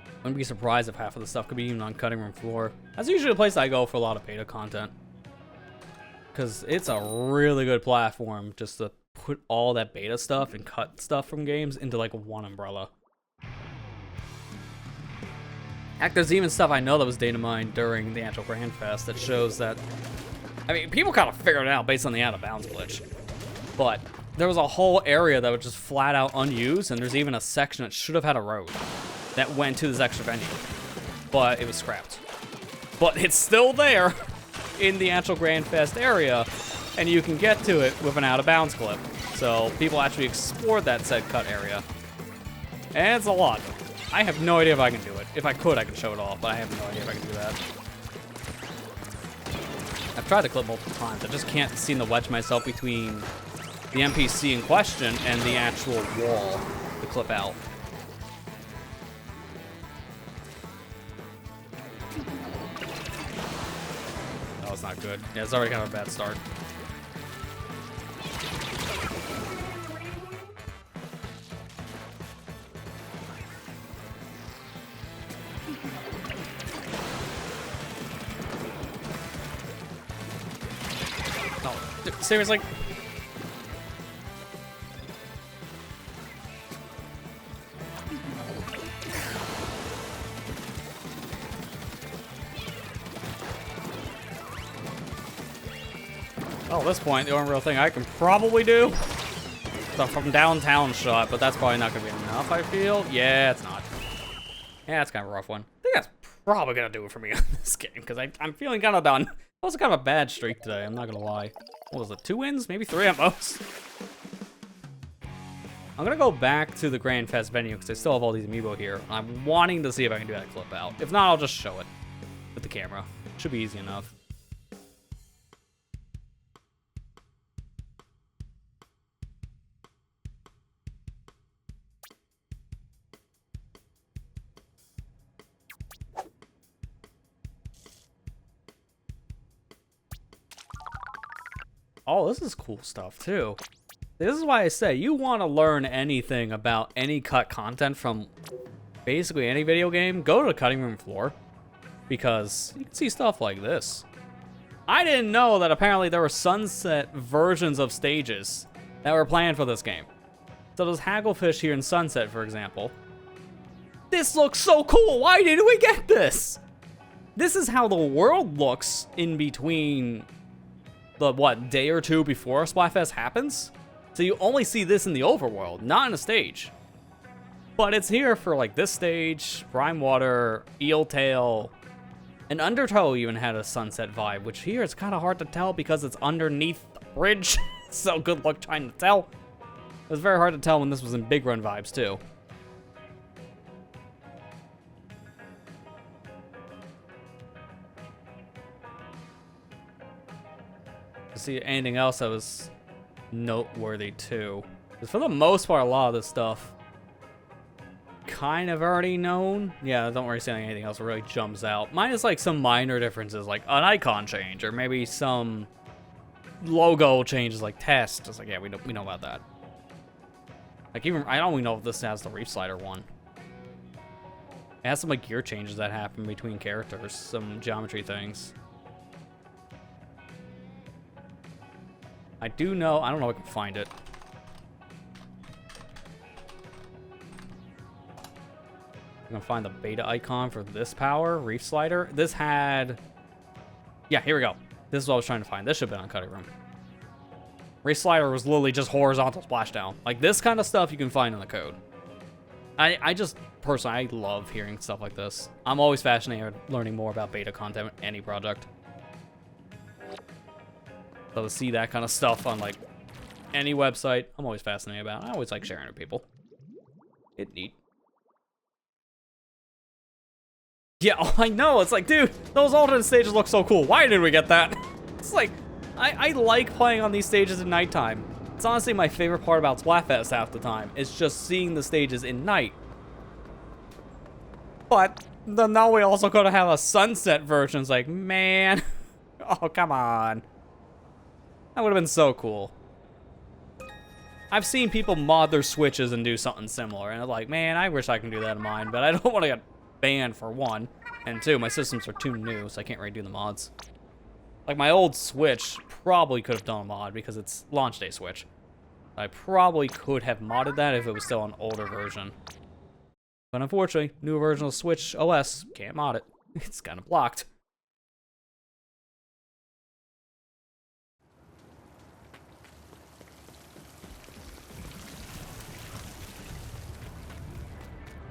I wouldn't be surprised if half of the stuff could be even on cutting room floor. That's usually the place I go for a lot of beta content. Because it's a really good platform just to put all that beta stuff and cut stuff from games into like one umbrella. Heck, there's even stuff I know that was data mined during the actual Grand Fest that shows that, I mean, people kind of figured it out based on the out of bounds glitch. But there was a whole area that was just flat out unused, and there's even a section that should have had a road that went to this extra venue. But it was scrapped. But it's still there in the actual Grand Fest area, and you can get to it with an out of bounds clip. So people actually explored that said cut area. And it's a lot. I have no idea if I can do it. If I could, I could show it off, but I have no idea if I can do that. I've tried the clip multiple times. I just can't seem to wedge myself between the NPC in question and the actual wall to clip out. Oh, it's not good. Yeah, it's already kind of a bad start. Seriously? Oh, at this point, the only real thing I can probably do is a from downtown shot, but that's probably not going to be enough, I feel. Yeah, it's not. Yeah, it's kind of a rough one. I think that's probably going to do it for me on this game, because I'm feeling kind of done. That was kind of a bad streak today, I'm not going to lie. What was it, 2 wins? Maybe 3 at most? I'm gonna go back to the Grand Fest venue because I still have all these amiibo here. I'm wanting to see if I can do that clip out. If not, I'll just show it with the camera. Should be easy enough. Oh, this is cool stuff too. This is why I say you want to learn anything about any cut content from basically any video game, go to the cutting room floor because you can see stuff like this. I didn't know that apparently there were Sunset versions of stages that were planned for this game. So there's Hagglefish here in Sunset, for example. This looks so cool. Why didn't we get this? This is how the world looks in between the, day or 2 before Splatfest happens? So you only see this in the overworld, not in a stage. But it's here for, like, this stage, Brine Water, Eel Tail, and Undertow even had a sunset vibe, which here it's kind of hard to tell because it's underneath the bridge. So good luck trying to tell. It was very hard to tell when this was in Big Run vibes, too. See anything else that was noteworthy too? Because for the most part, a lot of this stuff kind of already known. Yeah, don't worry saying anything else really jumps out. Mine is like some minor differences, like an icon change, or maybe some logo changes, like test. It's like, yeah, we know about that. Like, even, I don't even know if this has the Reef Slider one. It has some, like, gear changes that happen between characters, some geometry things. I do know, I don't know if I can find it. I'm gonna find the beta icon for this power, Reef Slider. This had, yeah, here we go. This is what I was trying to find. This should have been on Cutting Room. Reef Slider was literally just horizontal splashdown. Like, this kind of stuff you can find in the code. I just, personally, I love hearing stuff like this. I'm always fascinated learning more about beta content in any project. So to see that kind of stuff on, like, any website, I'm always fascinated about. I always like sharing it with people. It's neat. Yeah, oh, I know. It's like, dude, those alternate stages look so cool. Why did we get that? It's like, I like playing on these stages at nighttime. It's honestly my favorite part about Splatfest half the time. It's just seeing the stages in night. But then now we also gotta have a sunset version. It's like, man, oh, come on. That would have been so cool. I've seen people mod their Switches and do something similar, and I'm like, man, I wish I can do that in mine, but I don't want to get banned for one, and two, my systems are too new, so I can't really do the mods. Like, my old Switch probably could have done a mod because it's launch day Switch. I probably could have modded that if it was still an older version. But unfortunately, new version of Switch OS can't mod it. It's kind of blocked.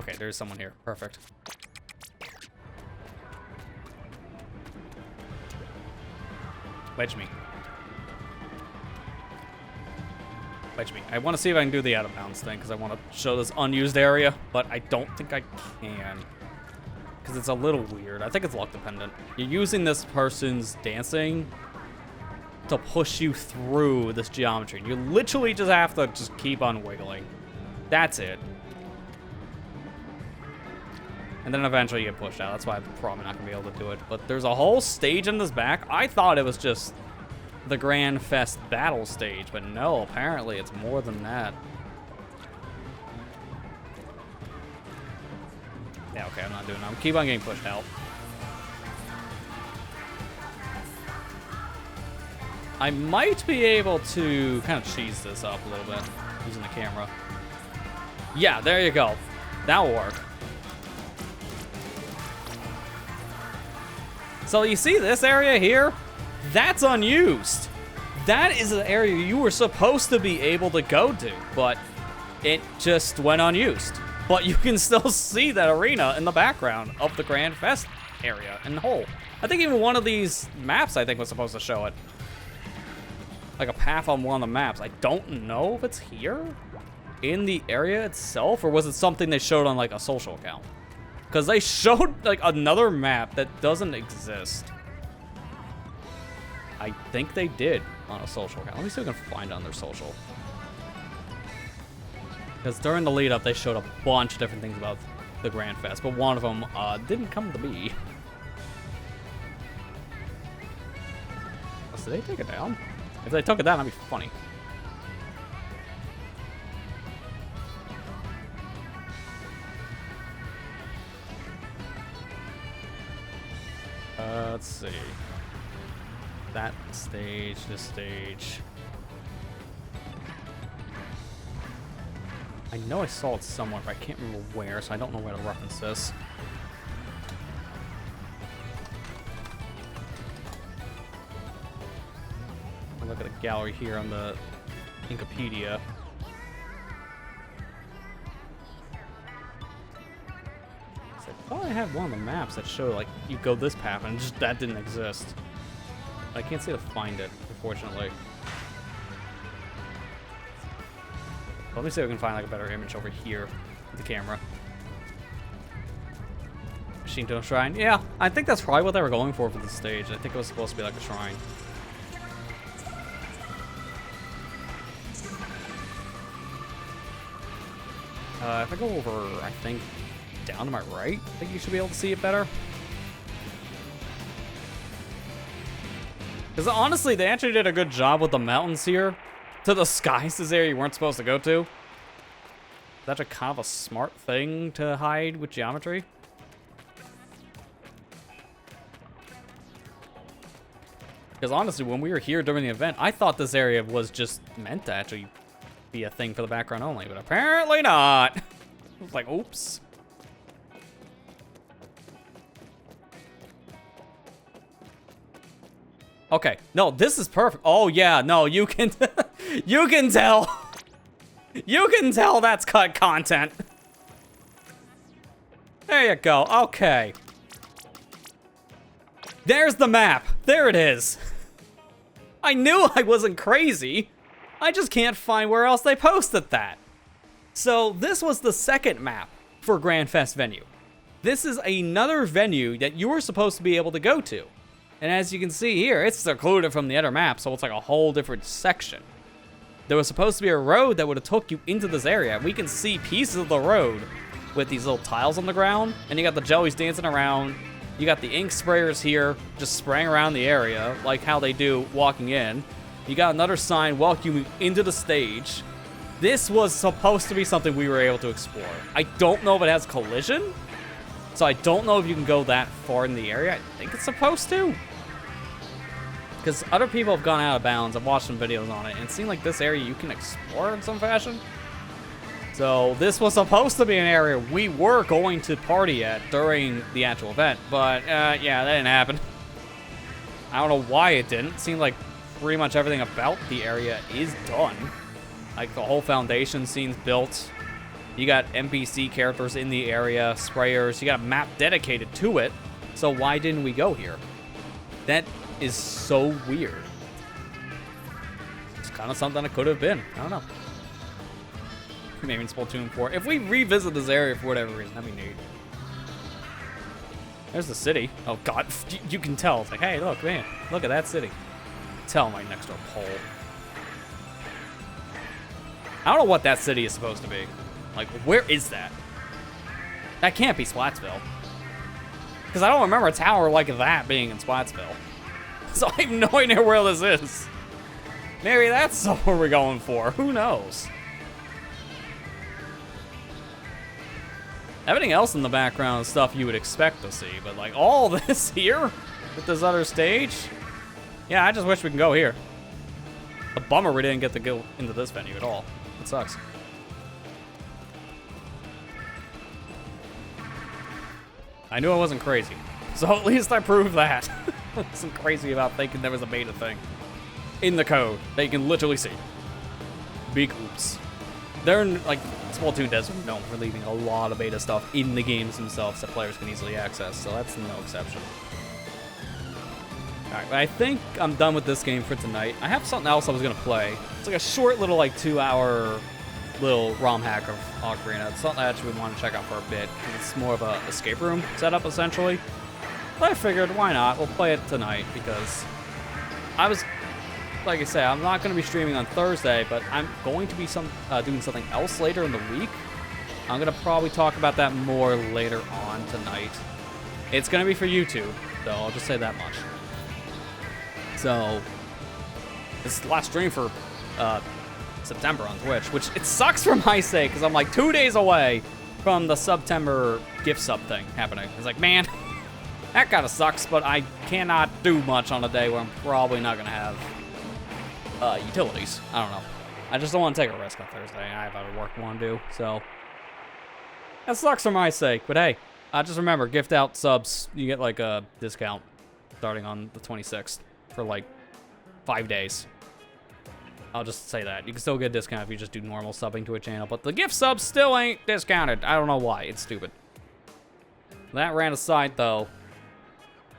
Okay, there's someone here. Perfect. Wedge me. Wedge me. I want to see if I can do the out of bounds thing, because I want to show this unused area, but I don't think I can. Because it's a little weird. I think it's luck dependent. You're using this person's dancing to push you through this geometry. You literally just have to just keep on wiggling. That's it. And then eventually you get pushed out. That's why I'm probably not going to be able to do it. But there's a whole stage in this back. I thought it was just the Grand Fest battle stage. But no, apparently it's more than that. Yeah, okay, I'm not doing that. I'm keep on getting pushed out. I might be able to kind of cheese this up a little bit using the camera. Yeah, there you go. That'll work. So you see this area here? That's unused. That is an area you were supposed to be able to go to, but it just went unused. But you can still see that arena in the background of the Grand Fest area in the whole. I think even one of these maps, I think, was supposed to show it. Like a path on one of the maps. I don't know if it's here in the area itself, or was it something they showed on like a social account? Because they showed, like, another map that doesn't exist. I think they did on a social account. Let me see if I can find it on their social. Because during the lead-up, they showed a bunch of different things about the Grand Fest, but one of them didn't come to be. Oh, so did they take it down? If they took it down, that'd be funny. Let's see. That stage, this stage. I know I saw it somewhere, but I can't remember where, so I don't know where to reference this. I'll look at the gallery here on the Wikipedia. I thought I had one of the maps that showed, like, you go this path, and just that didn't exist. I can't seem to find it, unfortunately. Let me see if I can find, like, a better image over here with the camera. Machine Dome Shrine. Yeah, I think that's probably what they were going for the stage. I think it was supposed to be like a shrine. If I go over, I think, down to my right, I think you should be able to see it better. Because honestly, they actually did a good job with the mountains here. To the skies, this area you weren't supposed to go to. That's a kind of a smart thing to hide with geometry. Because honestly, when we were here during the event, I thought this area was just meant to actually be a thing for the background only, but apparently not. I was like, oops. Okay, no, this is perfect. Oh yeah, no, you can, you can tell. You can tell that's cut content. There you go, okay. There's the map, there it is. I knew I wasn't crazy. I just can't find where else they posted that. So this was the second map for Grand Fest venue. This is another venue that you were supposed to be able to go to. And as you can see here, it's secluded from the other map, so it's like a whole different section. There was supposed to be a road that would have took you into this area. We can see pieces of the road with these little tiles on the ground, and you got the jellies dancing around. You got the ink sprayers here, just spraying around the area, like how they do walking in. You got another sign welcoming you into the stage. This was supposed to be something we were able to explore. I don't know if it has collision, so I don't know if you can go that far in the area. I think it's supposed to. Because other people have gone out of bounds. I've watched some videos on it, and it seemed like this area you can explore in some fashion. So this was supposed to be an area we were going to party at during the actual event, but yeah, that didn't happen. I don't know why it didn't. It seemed like pretty much everything about the area is done. Like the whole foundation scene's built. You got NPC characters in the area, sprayers. You got a map dedicated to it. So why didn't we go here? That is so weird. It's kind of something it could have been. I don't know. Maybe in Splatoon 4. If we revisit this area for whatever reason, that'd be neat. There's the city. Oh god, you can tell. It's like, hey, look, man, look at that city. Tell my next door pole. I don't know what that city is supposed to be. Like, where is that? That can't be Splatsville. Because I don't remember a tower like that being in Splatsville. So I have no idea where this is. Maybe that's what we're going for. Who knows? Everything else in the background is stuff you would expect to see, but like all this here with this other stage, yeah, I just wish we can go here. A bummer we didn't get to go into this venue at all. It sucks. I knew I wasn't crazy, so at least I proved that. I wasn't crazy about thinking there was a beta thing in the code that you can literally see. Big oops. They're like, Splatoon is known for leaving a lot of beta stuff in the games themselves that players can easily access, so that's no exception. Alright, but I think I'm done with this game for tonight. I have something else I was going to play. It's like a short little, like, 2-hour little ROM hack of O.R.C.A. It's something I actually want to check out for a bit. It's more of an escape room setup, essentially. But I figured, why not? We'll play it tonight, because I was... Like I said, I'm not going to be streaming on Thursday, but I'm going to be doing something else later in the week. I'm going to probably talk about that more later on tonight. It's going to be for YouTube, though. I'll just say that much. So, this is the last stream for September on Twitch, which it sucks for my sake, because I'm like 2 days away from the September gift sub thing happening. It's like, man, that kind of sucks, but I cannot do much on a day where I'm probably not going to have utilities. I don't know. I just don't want to take a risk on Thursday. I have other work I want to do, so that sucks for my sake. But hey, just remember, gift out subs. You get like a discount starting on the 26th for like 5 days. I'll just say that. You can still get a discount if you just do normal subbing to a channel, but the gift subs still ain't discounted. I don't know why. It's stupid. That ran aside, though.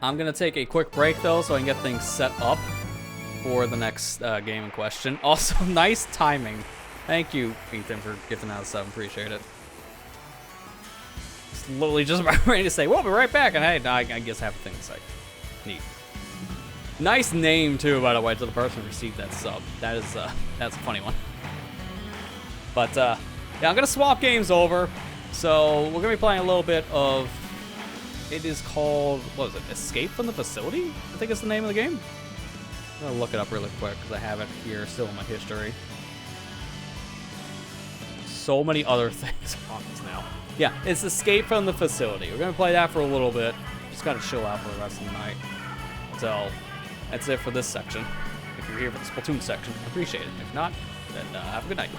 I'm going to take a quick break, though, so I can get things set up for the next game in question. Also, nice timing. Thank you, Ethan, for gifting out a sub. Appreciate it. It's literally just about ready to say, we'll be right back. And hey, I guess I have a thing to say. Neat. Nice name, too, by the way, to the person who received that sub. That is, that's a funny one. But, Yeah, I'm gonna swap games over. So we're gonna be playing a little bit of. It is called, what is it? Escape from the Facility? I think it's the name of the game. I'm gonna look it up really quick because I have it here still in my history. So many other things on this now. Yeah, it's Escape from the Facility. We're gonna play that for a little bit. Just gotta chill out for the rest of the night. So that's it for this section. If you're here for the Splatoon section, I appreciate it. If not, then have a good night.